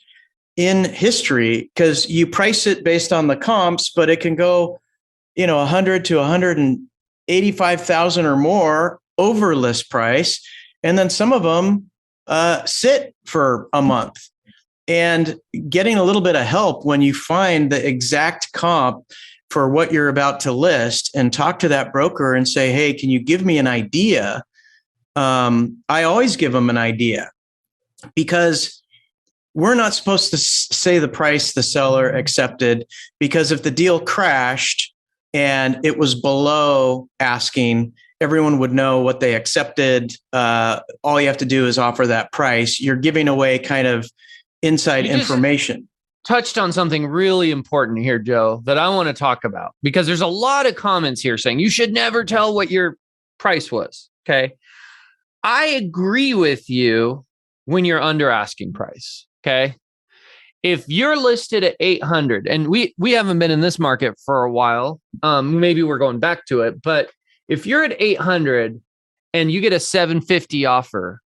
in history, because you price it based on the comps, but it can go, 100 to 185,000 or more over list price. And then some of them sit for a month. And getting a little bit of help when you find the exact comp for what you're about to list, and talk to that broker and say, hey, can you give me an idea? I always give them an idea, because we're not supposed to say the price the seller accepted, because if the deal crashed and it was below asking, everyone would know what they accepted. All you have to do is offer that price. You're giving away kind of inside information. Touched on something really important here, Joe, that I want to talk about, because there's a lot of comments here saying you should never tell what your price was. Okay. I agree with you when you're under asking price. Okay. If you're listed at 800, and we haven't been in this market for a while, maybe we're going back to it, but if you're at 800 and you get a 750 offer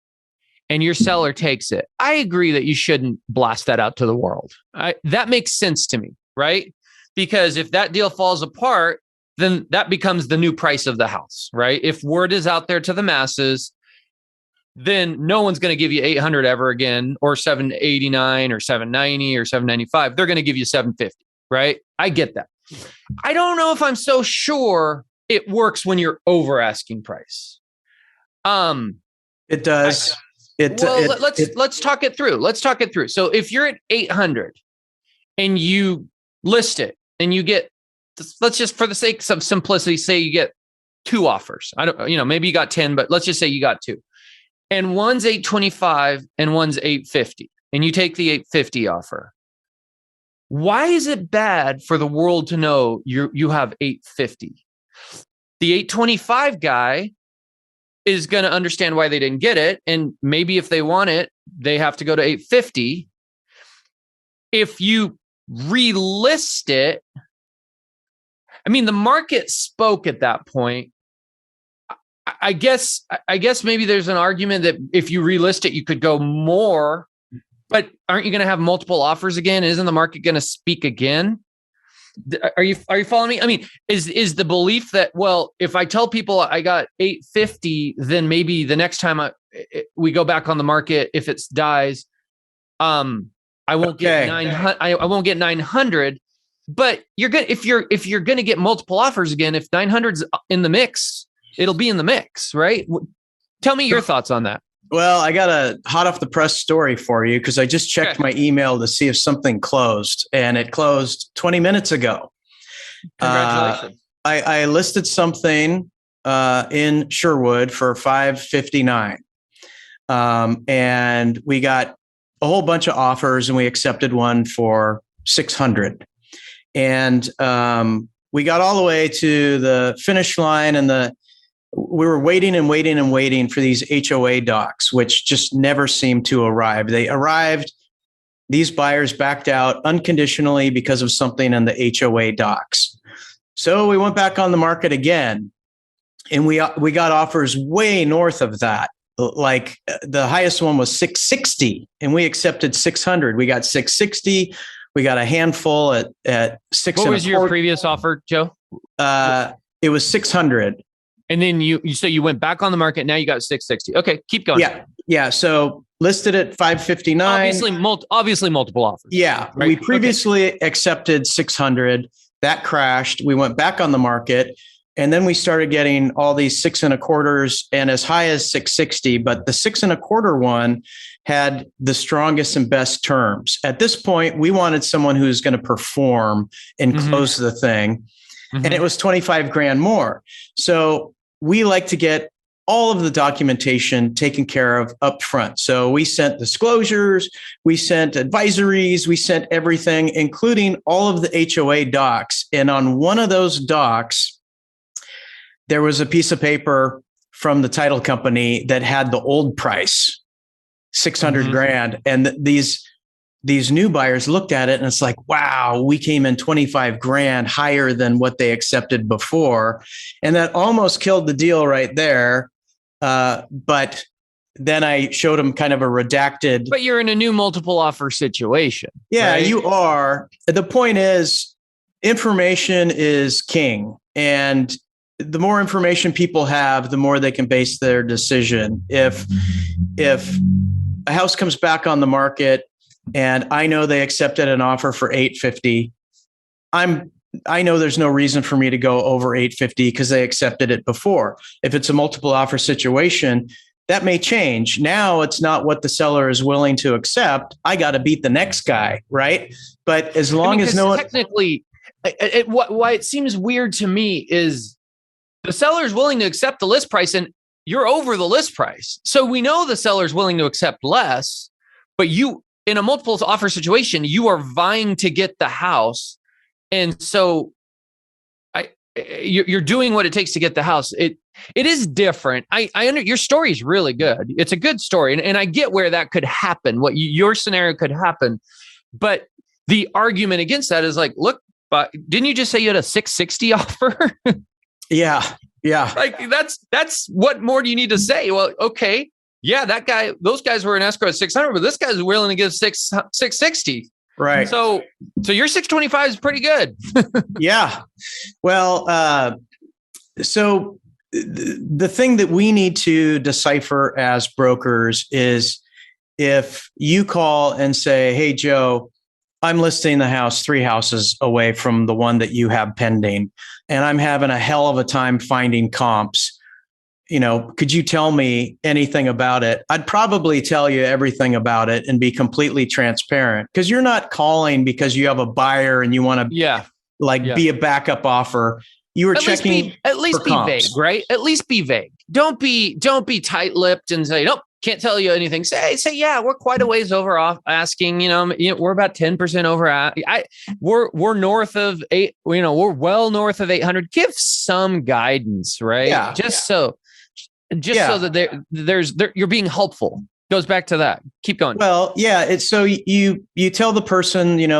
and your seller takes it, I agree that you shouldn't blast that out to the world. That makes sense to me, right? Because if that deal falls apart, then that becomes the new price of the house, right? If word is out there to the masses, then no one's going to give you 800 ever again, or 789 or 790 or 795. They're going to give you 750, right? I get that. I don't know if I'm so sure it works when you're over asking price. It does. Let's talk it through. Let's talk it through. So if you're at 800 and you list it and you get, let's just, for the sake of simplicity, say you get 2 offers. I don't, maybe you got 10, but let's just say you got 2. And one's 825 and one's 850. And you take the 850 offer. Why is it bad for the world to know you have 850? The 825 guy is going to understand why they didn't get it. And maybe if they want it, they have to go to 850. If you relist it, the market spoke at that point. I guess maybe there's an argument that if you relist it, you could go more, but aren't you going to have multiple offers again? Isn't the market going to speak again? Are you following me? Is the belief that, well, if I tell people I got 850, then maybe the next time we go back on the market, if it dies, I won't get 900. I won't get 900. But if you're gonna get multiple offers again, if 900's in the mix, it'll be in the mix, right? Tell me your thoughts on that. Well, I got a hot off the press story for you, because I just checked my email to see if something closed, and it closed 20 minutes ago. Congratulations. I listed something in Sherwood for $559. And we got a whole bunch of offers, and we accepted one for $600. And we got all the way to the finish line, and we were waiting and waiting and waiting for these HOA docs, which just never seemed to arrive. They arrived. These buyers backed out unconditionally because of something in the HOA docs. So we went back on the market again, and we got offers way north of that. Like the highest one was 660, and we accepted 600. We got 660. We got a handful at 6. What was your previous offer, Joe? It was 600. And then you went back on the market. Now you got 660. Okay, keep going. Yeah. So listed at 559. Obviously multiple offers. Yeah. Right? We previously accepted 600. That crashed. We went back on the market, and then we started getting all these 6 1/4s and as high as 660. But the 6 1/4 one had the strongest and best terms. At this point, we wanted someone who's going to perform and close the thing. And it was 25 grand more. So we like to get all of the documentation taken care of up front. So we sent disclosures, we sent advisories, we sent everything, including all of the HOA docs. And on one of those docs, there was a piece of paper from the title company that had the old price, 600 grand. And these these new buyers looked at it and it's like, wow, we came in 25 grand higher than what they accepted before. And that almost killed the deal right there. But then I showed them kind of a redacted. But you're in a new multiple offer situation. Yeah, right? you are. The point is, information is king. And the more information people have, the more they can base their decision. If a house comes back on the market and I know they accepted an offer for $850, I know there's no reason for me to go over $850 because they accepted it before. If it's a multiple offer situation, that may change. Now it's not what the seller is willing to accept. I got to beat the next guy, right? But as long as no one... Technically, why it seems weird to me is the seller is willing to accept the list price and you're over the list price. So we know the seller is willing to accept less, but you, in a multiple offer situation, you are vying to get the house. And so you're doing what it takes to get the house. It is different. Your story is really good. It's a good story. And I get where that could happen, your scenario could happen. But the argument against that is like, look, but didn't you just say you had a 660 offer? Yeah. Like that's what more do you need to say? Well, okay. Yeah, those guys were in escrow at 600, but this guy's willing to give 660. Right. So your 625 is pretty good. Yeah. Well, so the thing that we need to decipher as brokers is if you call and say, hey, Joe, I'm listing the house 3 houses away from the one that you have pending, and I'm having a hell of a time finding comps. Could you tell me anything about it? I'd probably tell you everything about it and be completely transparent, because you're not calling because you have a buyer and you want to be a backup offer. You were checking. At least be vague, right? At least be vague. Don't be tight-lipped and say, nope, can't tell you anything. Say, yeah, we're quite a ways over off asking, we're about 10% over. We're north of 8, we're well north of 800. Give some guidance, right? Yeah. So that you're being helpful. Goes back to that. Keep going. Well, yeah. It's so you tell the person, you're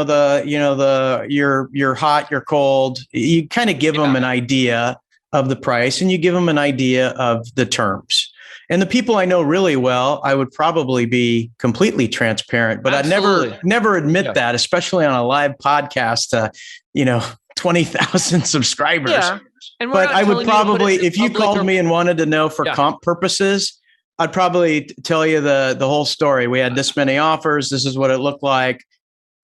hot, you're cold. You kind of give them an idea of the price and you give them an idea of the terms. And the people I know really well, I would probably be completely transparent, but Absolutely. I'd never admit that, especially on a live podcast to, 20,000 subscribers. Yeah. But I would probably, if you called me and wanted to know for comp purposes, I'd probably tell you the whole story. We had this many offers. This is what it looked like.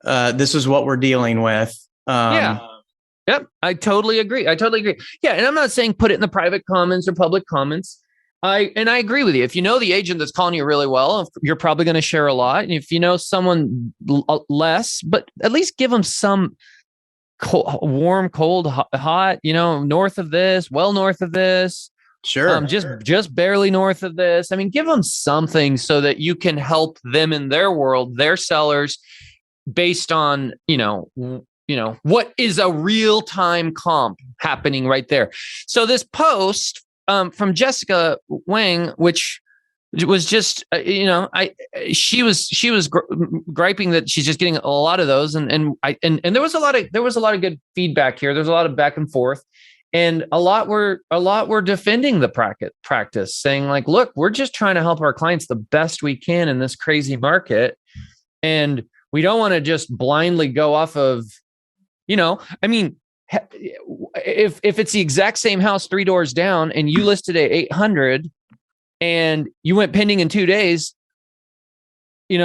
This is what we're dealing with. Yep. I totally agree. Yeah. And I'm not saying put it in the private comments or public comments. I agree with you. If you know the agent that's calling you really well, you're probably going to share a lot. And if you know someone less, but at least give them some warm, cold, hot, north of this, well north of this. Sure. Just barely north of this. I mean, give them something so that you can help them in their world, their sellers, based on, what is a real-time comp happening right there. So this post from Jessica Wang, which was just, she was griping that she's just getting a lot of those, and there was a lot of good feedback here. There's a lot of back and forth, and a lot were defending the practice, saying like, look, we're just trying to help our clients the best we can in this crazy market, and we don't want to just blindly go off of, if it's the exact same house 3 doors down and you listed at 800 and you went pending in 2 days, in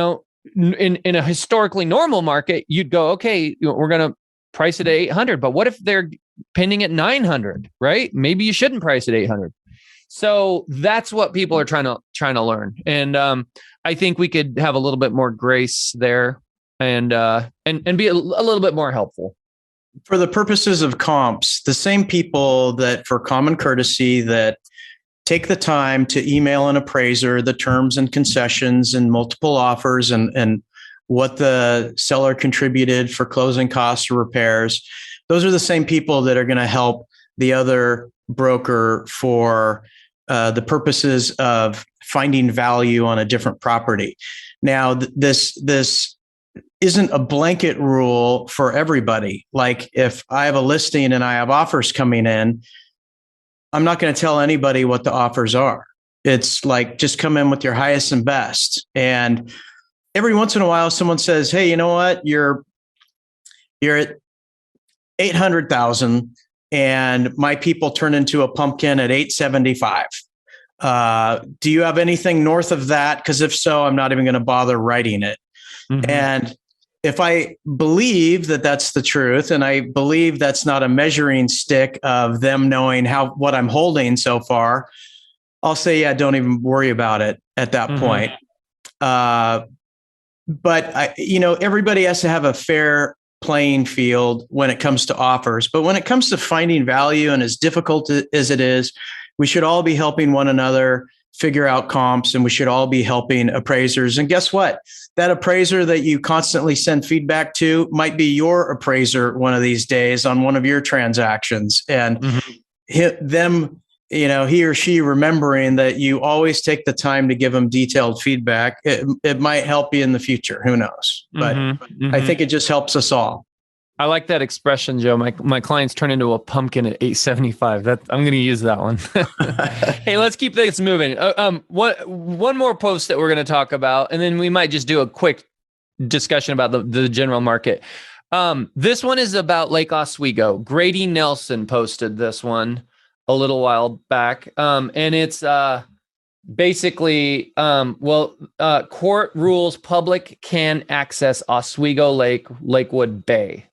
a historically normal market, you'd go, okay, we're going to price it at 800. But what if they're pending at 900, right? Maybe you shouldn't price at 800. So that's what people are trying to learn. And I think we could have a little bit more grace there and be a little bit more helpful. For the purposes of comps, the same people that for common courtesy that take the time to email an appraiser the terms and concessions and multiple offers and what the seller contributed for closing costs or repairs, those are the same people that are going to help the other broker for the purposes of finding value on a different property. Now, this isn't a blanket rule for everybody. Like if I have a listing and I have offers coming in, I'm not going to tell anybody what the offers are. It's like, just come in with your highest and best. And every once in a while, someone says, hey, you know what? You're at 800,000 and my people turn into a pumpkin at 875. Do you have anything north of that? Because if so, I'm not even going to bother writing it. Mm-hmm. And if I believe that that's the truth, and I believe that's not a measuring stick of them knowing what I'm holding so far, I'll say, yeah, don't even worry about it at that point. But everybody has to have a fair playing field when it comes to offers. But when it comes to finding value, and as difficult as it is, we should all be helping one another figure out comps, and we should all be helping appraisers. And guess what? That appraiser that you constantly send feedback to might be your appraiser one of these days on one of your transactions. And he or she remembering that you always take the time to give them detailed feedback, it might help you in the future. Who knows? But I think it just helps us all. I like that expression, Joe. My clients turn into a pumpkin at 875. I'm going to use that one. Hey, let's keep things moving. One more post that we're going to talk about, and then we might just do a quick discussion about the general market. This one is about Lake Oswego. Grady Nelson posted this one a little while back. And it's basically, court rules public can access Oswego Lake, Lakewood Bay.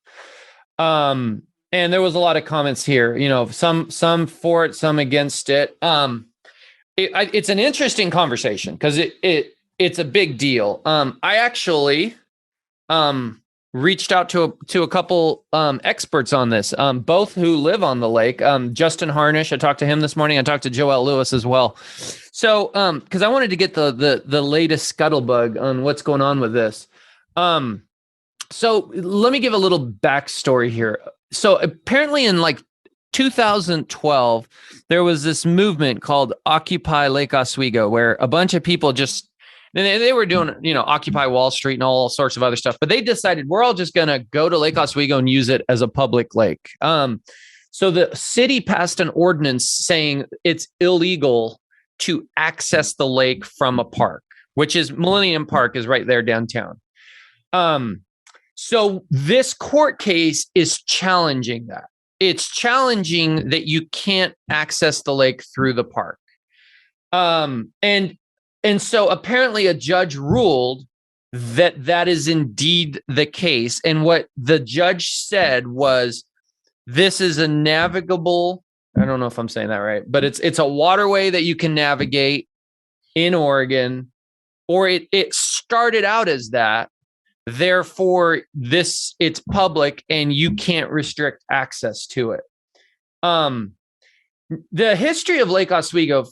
And there was a lot of comments here, some for it, some against it. It's an interesting conversation because it's a big deal. I actually reached out to a couple experts on this, both who live on the lake. Justin Harnish, I talked to him this morning. I talked to Joel Lewis as well. So, because I wanted to get the latest scuttlebug on what's going on with this. So let me give a little backstory here. So apparently in like 2012, there was this movement called Occupy Lake Oswego, where a bunch of people they were doing, Occupy Wall Street and all sorts of other stuff, but they decided we're all just going to go to Lake Oswego and use it as a public lake. So the city passed an ordinance saying it's illegal to access the lake from a park, which is Millennium Park is right there downtown. So this court case is challenging that. It's challenging that you can't access the lake through the park. And so apparently a judge ruled that is indeed the case. And what the judge said was, this is a navigable, I don't know if I'm saying that right, but it's a waterway that you can navigate in Oregon, or it started out as that. Therefore, it's public and you can't restrict access to it. The history of Lake Oswego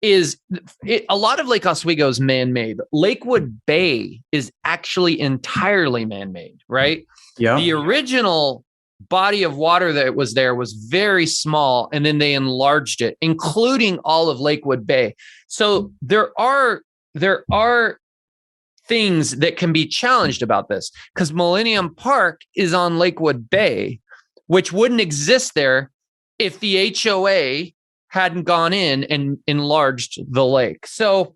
a lot of Lake Oswego is man-made. Lakewood Bay is actually entirely man-made, right? Yeah. The original body of water that was there was very small, and then they enlarged it, including all of Lakewood Bay. So there are things that can be challenged about this, because Millennium Park is on Lakewood Bay, which wouldn't exist there if the HOA hadn't gone in and enlarged the lake. So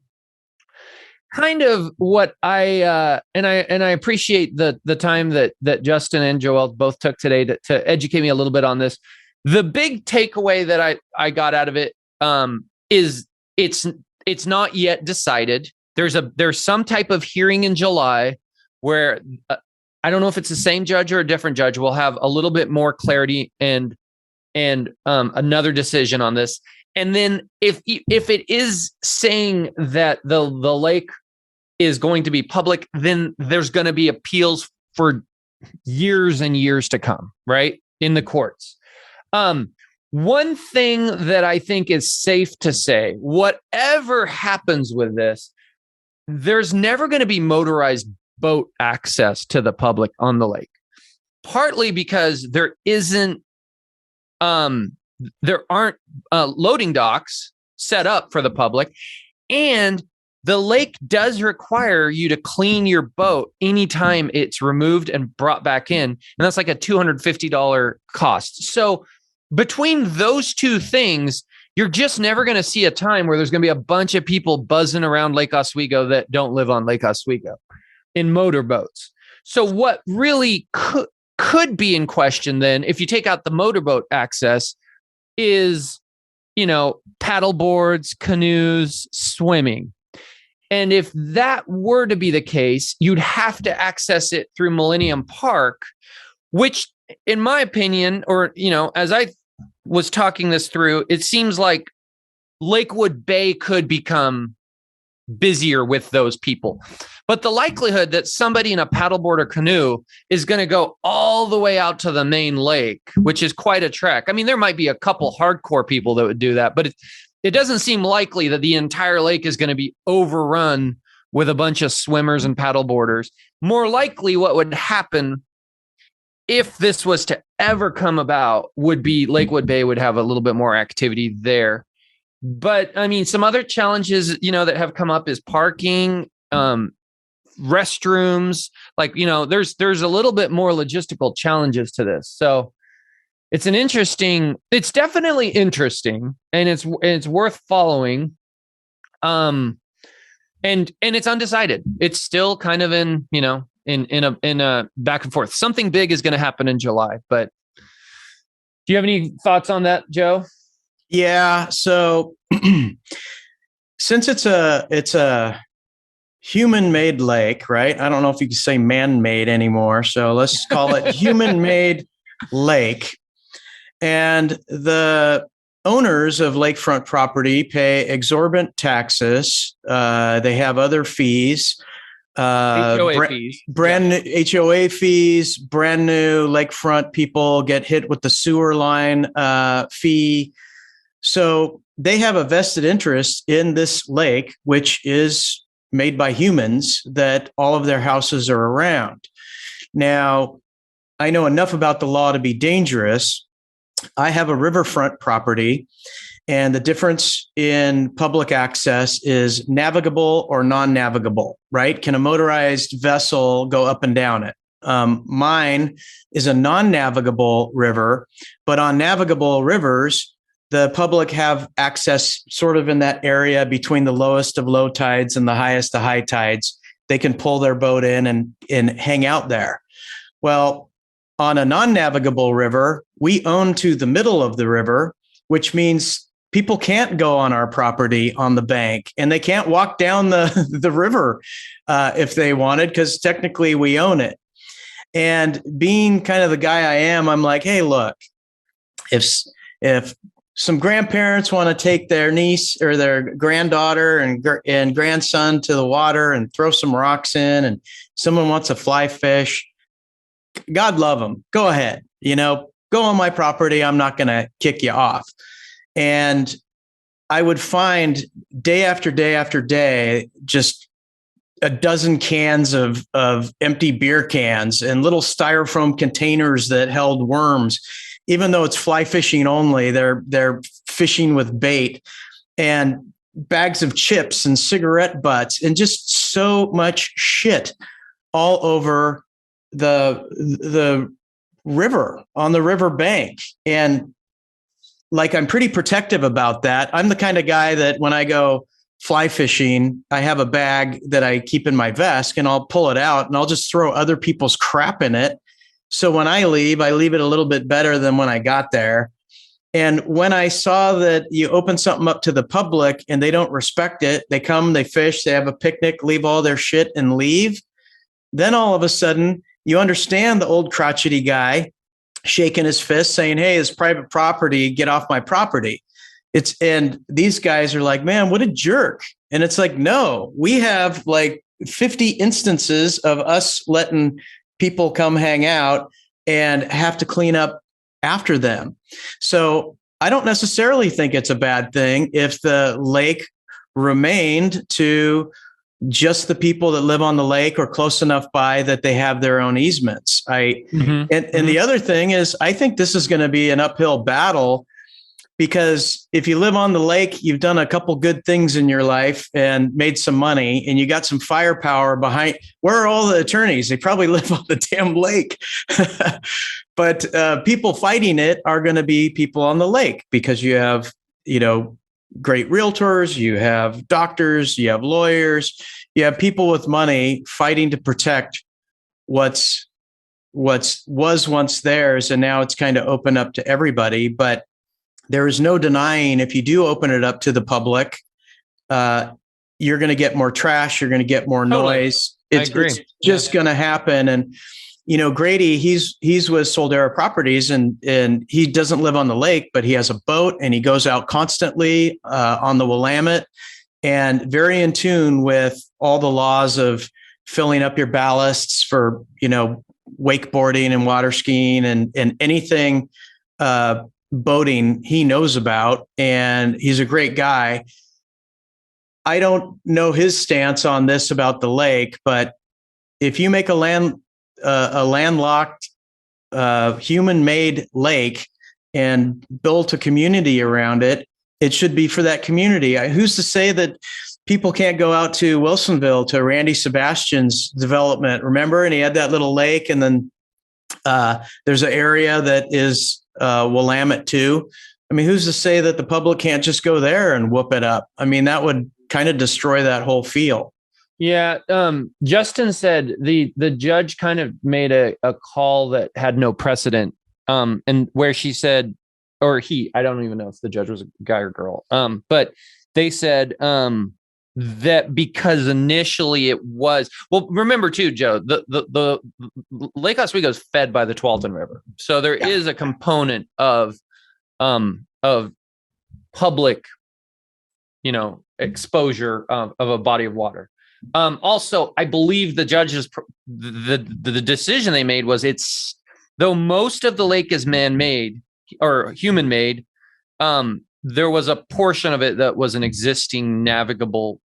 kind of what I appreciate the time that Justin and Joel both took today to educate me a little bit on this. The big takeaway that I got out of it is it's not yet decided. There's some type of hearing in July where I don't know if it's the same judge or a different judge. We'll have a little bit more clarity and another decision on this. And then if it is saying that the lake is going to be public, then there's going to be appeals for years and years to come, right? In the courts. One thing that I think is safe to say, whatever happens with this, there's never going to be motorized boat access to the public on the lake. Partly because there aren't loading docks set up for the public, and The lake does require you to clean your boat anytime it's removed and brought back in. And that's like a $250 cost. So between those two things, you're just never going to see a time where there's going to be a bunch of people buzzing around Lake Oswego that don't live on Lake Oswego in motorboats. So what really could be in question then, if you take out the motorboat access, is, paddle boards, canoes, swimming. And if that were to be the case, you'd have to access it through Millennium Park, which, in my opinion, or, as I was talking this through, it seems like Lakewood Bay could become busier with those people. But the likelihood that somebody in a paddleboard or canoe is going to go all the way out to the main lake, which is quite a trek. I mean, there might be a couple hardcore people that would do that, but it doesn't seem likely that the entire lake is going to be overrun with a bunch of swimmers and paddleboarders. More likely what would happen if this was to ever come about would be Lakewood Bay would have a little bit more activity there. But I mean, some other challenges, that have come up is parking, restrooms, there's a little bit more logistical challenges to this. So it's definitely interesting, and it's worth following. And it's undecided. It's still kind of in a back and forth. Something big is going to happen in July, but do you have any thoughts on that, Joe? Yeah. So since it's a human-made lake, right? I don't know if you can say man-made anymore. So let's call it human-made lake. And the owners of lakefront property pay exorbitant taxes. They have other fees. HOA fees. New HOA fees, brand new lakefront people get hit with the sewer line fee. So they have a vested interest in this lake, which is made by humans, that all of their houses are around. Now, I know enough about the law to be dangerous. I have a riverfront property, and the difference in public access is navigable or non-navigable, right? Can a motorized vessel go up and down it? Mine is a non-navigable river, but on navigable rivers, the public have access sort of in that area between the lowest of low tides and the highest of high tides. They can pull their boat in and hang out there. Well, on a non-navigable river, we own to the middle of the river, which means people can't go on our property on the bank, and they can't walk down the river if they wanted, because technically we own it. And being kind of the guy I am, I'm like, hey, look, if some grandparents want to take their niece or their granddaughter and grandson to the water and throw some rocks in, and someone wants to fly fish, God love them. Go ahead, go on my property. I'm not going to kick you off. And I would find day after day after day, just a dozen cans of empty beer cans and little styrofoam containers that held worms. Even though it's fly fishing only, they're fishing with bait, and bags of chips and cigarette butts and just so much shit all over the river, on the river bank. And I'm pretty protective about that. I'm the kind of guy that when I go fly fishing, I have a bag that I keep in my vest, and I'll pull it out and I'll just throw other people's crap in it. So when I leave it a little bit better than when I got there. And when I saw that you open something up to the public and they don't respect it, they come, they fish, they have a picnic, leave all their shit and leave. Then all of a sudden you understand the old crotchety guy shaking his fist saying, hey, it's private property, get off my property. And these guys are like, man, what a jerk. And it's like, no, we have 50 instances of us letting people come hang out and have to clean up after them. So I don't necessarily think it's a bad thing if the lake remained to just the people that live on the lake or close enough by that they have their own easements. And the other thing is, I think this is going to be an uphill battle because if you live on the lake, you've done a couple good things in your life and made some money, and you got some firepower behind. Where are all the attorneys? They probably live on the damn lake. But people fighting it are going to be people on the lake, because you have, great realtors, you have doctors, you have lawyers, you have people with money fighting to protect was once theirs, and now it's kind of open up to everybody. But there is no denying, if you do open it up to the public, you're going to get more trash, you're going to get more noise. It's just going to happen. And Grady, he's with Soldera Properties, and he doesn't live on the lake, but he has a boat, and he goes out constantly on the Willamette, and very in tune with all the laws of filling up your ballasts for wakeboarding and water skiing and anything boating he knows about. And he's a great guy. I don't know his stance on this about the lake, but if you make a landlocked human-made lake and built a community around it, it should be for that community. Who's to say that people can't go out to Wilsonville, to Randy Sebastian's development? Remember? And he had that little lake, and then there's an area that is Willamette too. I mean, who's to say that the public can't just go there and whoop it up? I mean, that would kind of destroy that whole feel. Yeah. Justin said the judge kind of made a call that had no precedent. And where she said, or he, I don't even know if the judge was a guy or girl. But they said that because initially it was, well, remember too, Joe, the Lake Oswego is fed by the Tualatin River. So there is a component of public, exposure of a body of water. Also, I believe the judges, the decision they made was, though most of the lake is man-made or human-made, there was a portion of it that was an existing navigable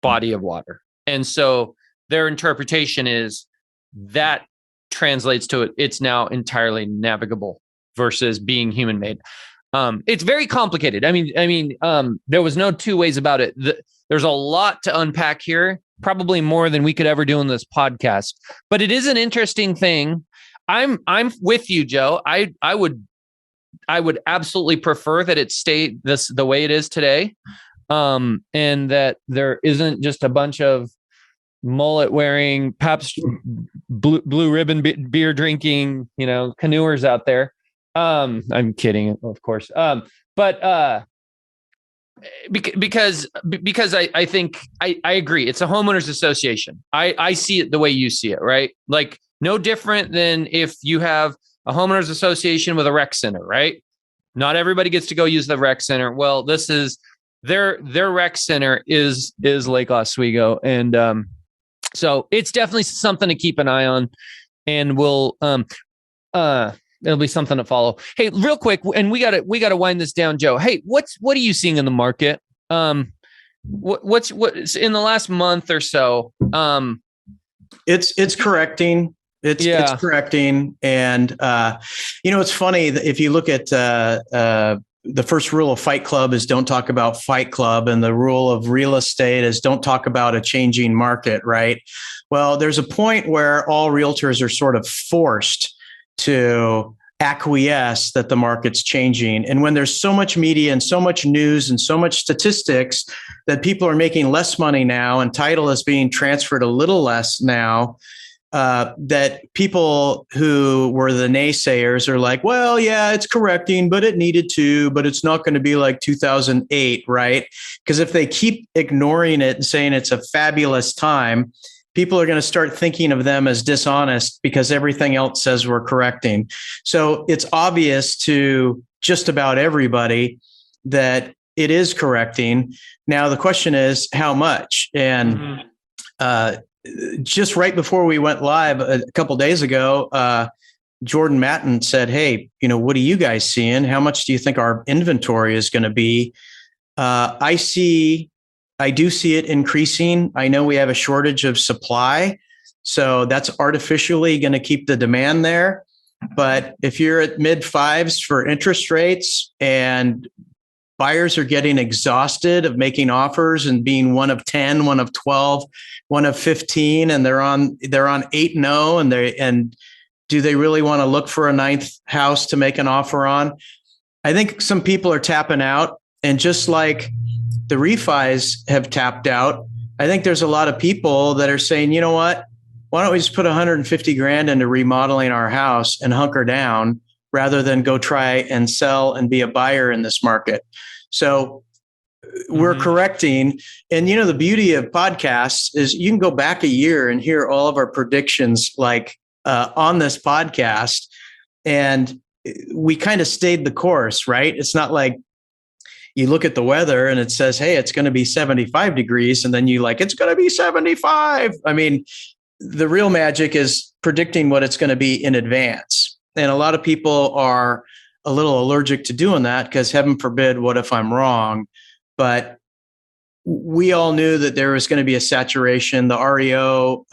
body of water. And so their interpretation is that translates to it's now entirely navigable versus being human-made. It's very complicated. I mean, there was no two ways about it. There's a lot to unpack here, probably more than we could ever do in this podcast. But it is an interesting thing. I'm with you, Joe. I would absolutely prefer that it stay the way it is today, and that there isn't just a bunch of mullet wearing, Pabst blue ribbon beer drinking, canoers out there. I'm kidding, of course. But because I think I agree. It's a homeowners association. I see it the way you see it, right? Like no different than if you have a homeowners association with a rec center, right? Not everybody gets to go use the rec center. Well, this is their rec center is Lake Oswego. And so it's definitely something to keep an eye on, and we'll it'll be something to follow. Hey, real quick, and we gotta wind this down, Joe. Hey, what are you seeing in the market? What's in the last month or so? It's correcting. It's correcting. And it's funny if you look at the first rule of Fight Club is don't talk about Fight Club, and the rule of real estate is don't talk about a changing market, right? Well, there's a point where all realtors are sort of forced to acquiesce that the market's changing. And when there's so much media and so much news and so much statistics that people are making less money now and title is being transferred a little less now, that people who were the naysayers are like, well, yeah, it's correcting, but it needed to, but it's not going to be like 2008, right? Because if they keep ignoring it and saying it's a fabulous time, people are going to start thinking of them as dishonest because everything else says we're correcting. So it's obvious to just about everybody that it is correcting. Now, the question is how much? And just right before we went live a couple of days ago, Jordan Matten said, hey, what are you guys seeing? How much do you think our inventory is going to be? I do see it increasing. I know we have a shortage of supply, so that's artificially going to keep the demand there. But if you're at mid fives for interest rates and buyers are getting exhausted of making offers and being one of 10, one of 12, one of 15, and they're on 8-0, and do they really want to look for a ninth house to make an offer on? I think some people are tapping out, and just like the refis have tapped out, I think there's a lot of people that are saying, you know what? Why don't we just put 150 grand into remodeling our house and hunker down rather than go try and sell and be a buyer in this market? So we're correcting. And, the beauty of podcasts is you can go back a year and hear all of our predictions on this podcast. And we kind of stayed the course, right? It's not like you look at the weather and it says, hey, it's going to be 75 degrees. And then it's going to be 75. I mean, the real magic is predicting what it's going to be in advance. And a lot of people are a little allergic to doing that because heaven forbid, what if I'm wrong? But we all knew that there was going to be a saturation. The REO,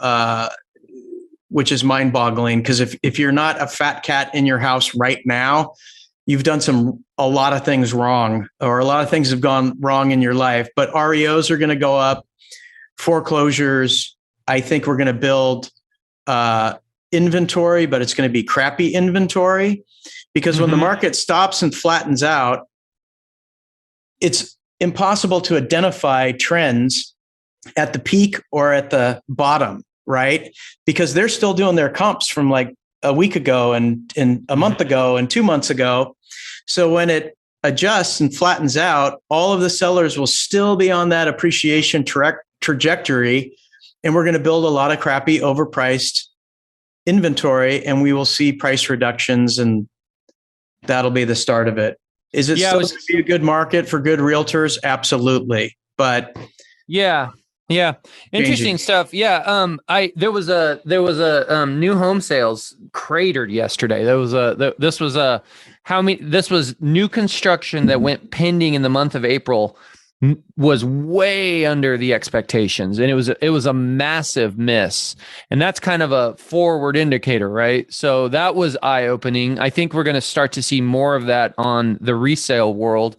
which is mind boggling, because if you're not a fat cat in your house right now, you've done a lot of things wrong, or a lot of things have gone wrong in your life. But REOs are going to go up, foreclosures. I think we're going to build inventory, but it's going to be crappy inventory, because when the market stops and flattens out, it's impossible to identify trends at the peak or at the bottom, right? Because they're still doing their comps from like a week ago and a month ago and 2 months ago. So when it adjusts and flattens out, all of the sellers will still be on that appreciation trajectory. And we're going to build a lot of crappy, overpriced inventory, and we will see price reductions, and that'll be the start of it. Is it still going to be a good market for good realtors? Absolutely. But yeah. Interesting stuff. Yeah. There was a new home sales cratered yesterday. This was new construction that went pending in the month of April, was way under the expectations, and it was a massive miss, and that's kind of a forward indicator, right? So that was eye-opening. I think we're going to start to see more of that on the resale world.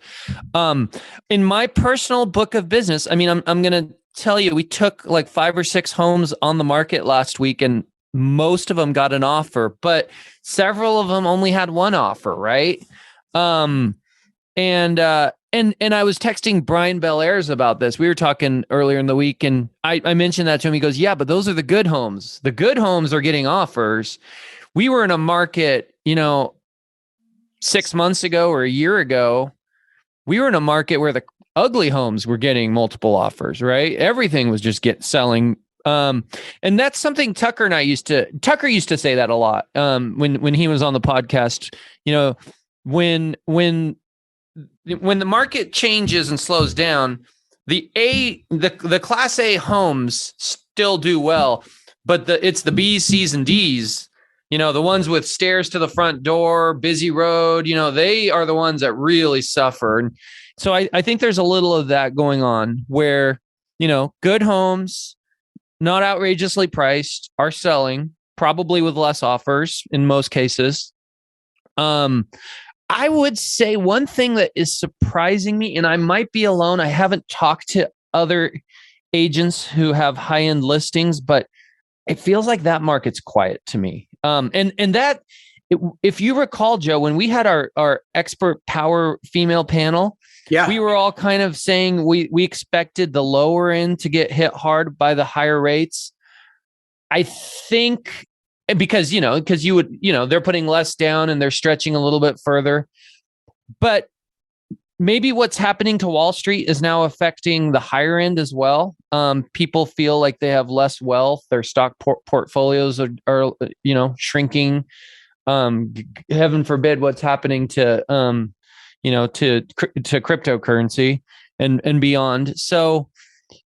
In my personal book of business, I mean, I'm going to tell you, we took like 5 or 6 homes on the market last week, and most of them got an offer, but several of them only had one offer, right? And I was texting Brian Bellairs about this. We were talking earlier in the week, and I mentioned that to him. He goes, yeah, but those are the good homes. The good homes are getting offers. We were in a market, 6 months ago or a year ago, we were in a market where the ugly homes were getting multiple offers, right? Everything was just selling. And that's something Tucker used to say that a lot. When he was on the podcast, when the market changes and slows down, the class A homes still do well, but it's the B's, C's, and D's, the ones with stairs to the front door, busy road, they are the ones that really suffer. And so I think there's a little of that going on where, good homes, not outrageously priced, are selling, probably with less offers in most cases. I would say one thing that is surprising me, and I might be alone, I haven't talked to other agents who have high-end listings, but it feels like that market's quiet to me. And that, if you recall, Joe, when we had our expert power female panel, we were all kind of saying we expected the lower end to get hit hard by the higher rates. I think because you would, they're putting less down and they're stretching a little bit further. But maybe what's happening to Wall Street is now affecting the higher end as well. People feel like they have less wealth. Their stock portfolios are shrinking. Heaven forbid what's happening to cryptocurrency and beyond. So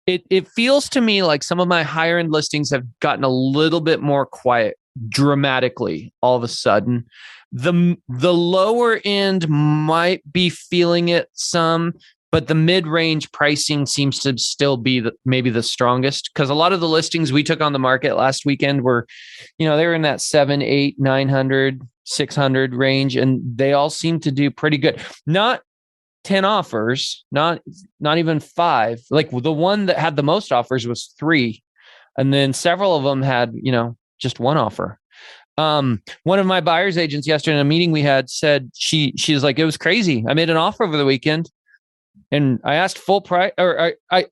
it feels to me like some of my higher end listings have gotten a little bit more quiet dramatically all of a sudden. The lower end might be feeling it some, but the mid-range pricing seems to still be maybe the strongest, because a lot of the listings we took on the market last weekend were, they were in that 700, 800, 900, 600 range, and they all seem to do pretty good. Not 10 offers, not even 5. Like the one that had the most offers was 3. And then several of them had, just 1 offer. One of my buyer's agents yesterday in a meeting we had said she's like, it was crazy. I made an offer over the weekend and I asked full price, or I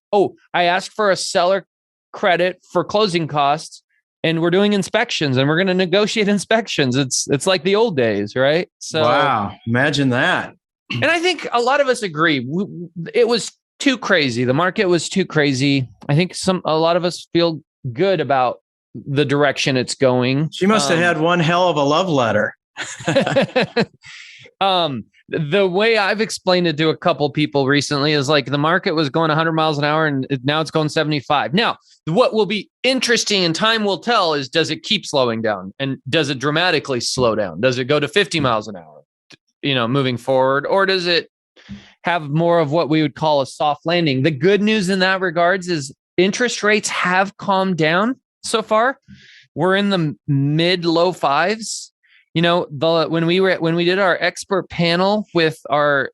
asked for a seller credit for closing costs, and we're doing inspections and we're going to negotiate inspections. It's like the old days, right? So wow, imagine that. And I think a lot of us agree. It was too crazy. The market was too crazy. I think a lot of us feel good about the direction it's going. She must have had one hell of a love letter. The way I've explained it to a couple people recently is like the market was going 100 miles an hour and now it's going 75. Now, what will be interesting and time will tell is, does it keep slowing down, and does it dramatically slow down? Does it go to 50 miles an hour, moving forward, or does it have more of what we would call a soft landing? The good news in that regards is interest rates have calmed down so far. We're in the mid-low 5s. When we did our expert panel with our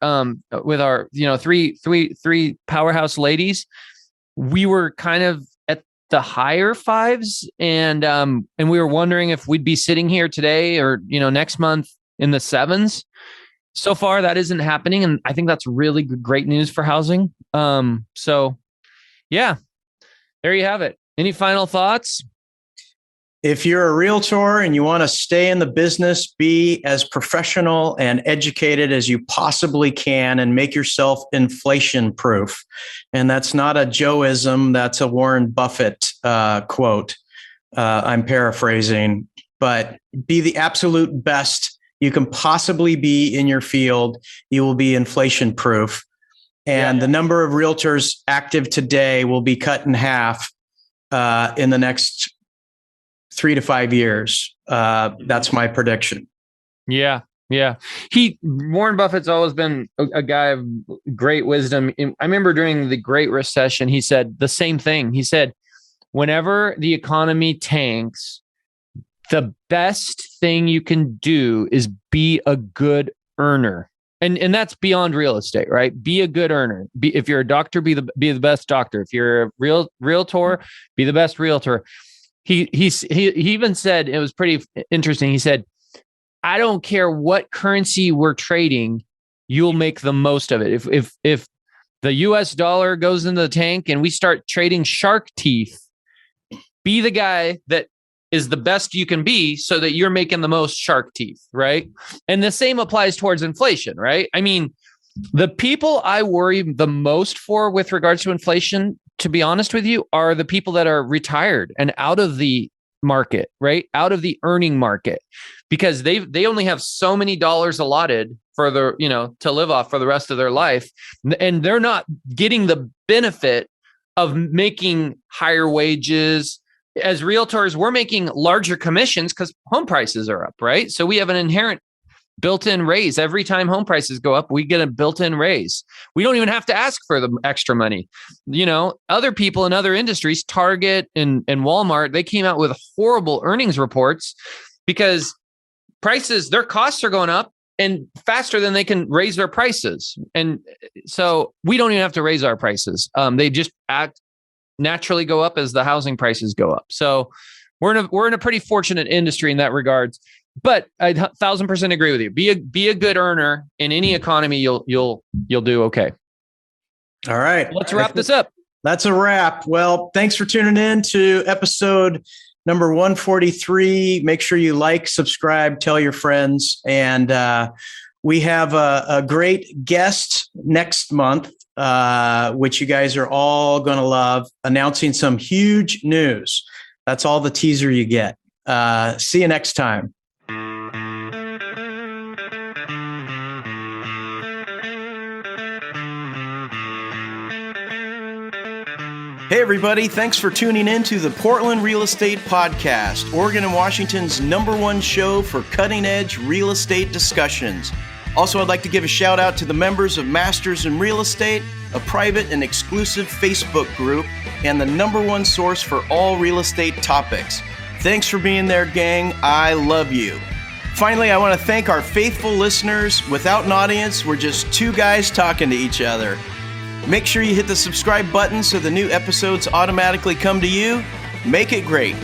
three powerhouse ladies, we were kind of at the higher 5s, and we were wondering if we'd be sitting here today or next month in the 7s. So far, that isn't happening, and I think that's really great news for housing. So, yeah, there you have it. Any final thoughts? If you're a realtor and you want to stay in the business, be as professional and educated as you possibly can and make yourself inflation proof. And that's not a Joeism, that's a Warren Buffett quote. I'm paraphrasing, but be the absolute best you can possibly be in your field. You will be inflation proof. And the number of realtors active today will be cut in half in the next 3 to 5 years. That's my prediction. Yeah. Warren Buffett's always been a guy of great wisdom. I remember during the Great Recession, he said the same thing. He said, whenever the economy tanks, the best thing you can do is be a good earner. And that's beyond real estate, right? Be a good earner. If you're a doctor, be the best doctor. If you're a realtor, be the best realtor. He even said, it was pretty interesting. He said, I don't care what currency we're trading, you'll make the most of it. If the US dollar goes into the tank and we start trading shark teeth, be the guy that is the best you can be so that you're making the most shark teeth, right? And the same applies towards inflation, right? I mean, the people I worry the most for with regards to inflation, to be honest with you, are the people that are retired and out of the market, right? Out of the earning market, because they only have so many dollars allotted for to live off for the rest of their life. And they're not getting the benefit of making higher wages. As realtors, we're making larger commissions because home prices are up, right? So we have an inherent built-in raise. Every time home prices go up, we get a built-in raise. We don't even have to ask for the extra money. Other people in other industries, Target and Walmart, they came out with horrible earnings reports because their costs are going up and faster than they can raise their prices. And so we don't even have to raise our prices. They just naturally go up as the housing prices go up. So we're in a pretty fortunate industry in that regards. But I 1,000% agree with you. Be a good earner in any economy. You'll do okay. All right. Let's wrap this up. That's a wrap. Well, thanks for tuning in to episode number 143. Make sure you like, subscribe, tell your friends. And we have a great guest next month, which you guys are all going to love, announcing some huge news. That's all the teaser you get. See you next time. Hey, everybody. Thanks for tuning in to the Portland Real Estate Podcast, Oregon and Washington's #1 show for cutting-edge real estate discussions. Also, I'd like to give a shout out to the members of Masters in Real Estate, a private and exclusive Facebook group, and the #1 source for all real estate topics. Thanks for being there, gang. I love you. Finally, I want to thank our faithful listeners. Without an audience, we're just two guys talking to each other. Make sure you hit the subscribe button so the new episodes automatically come to you. Make it great.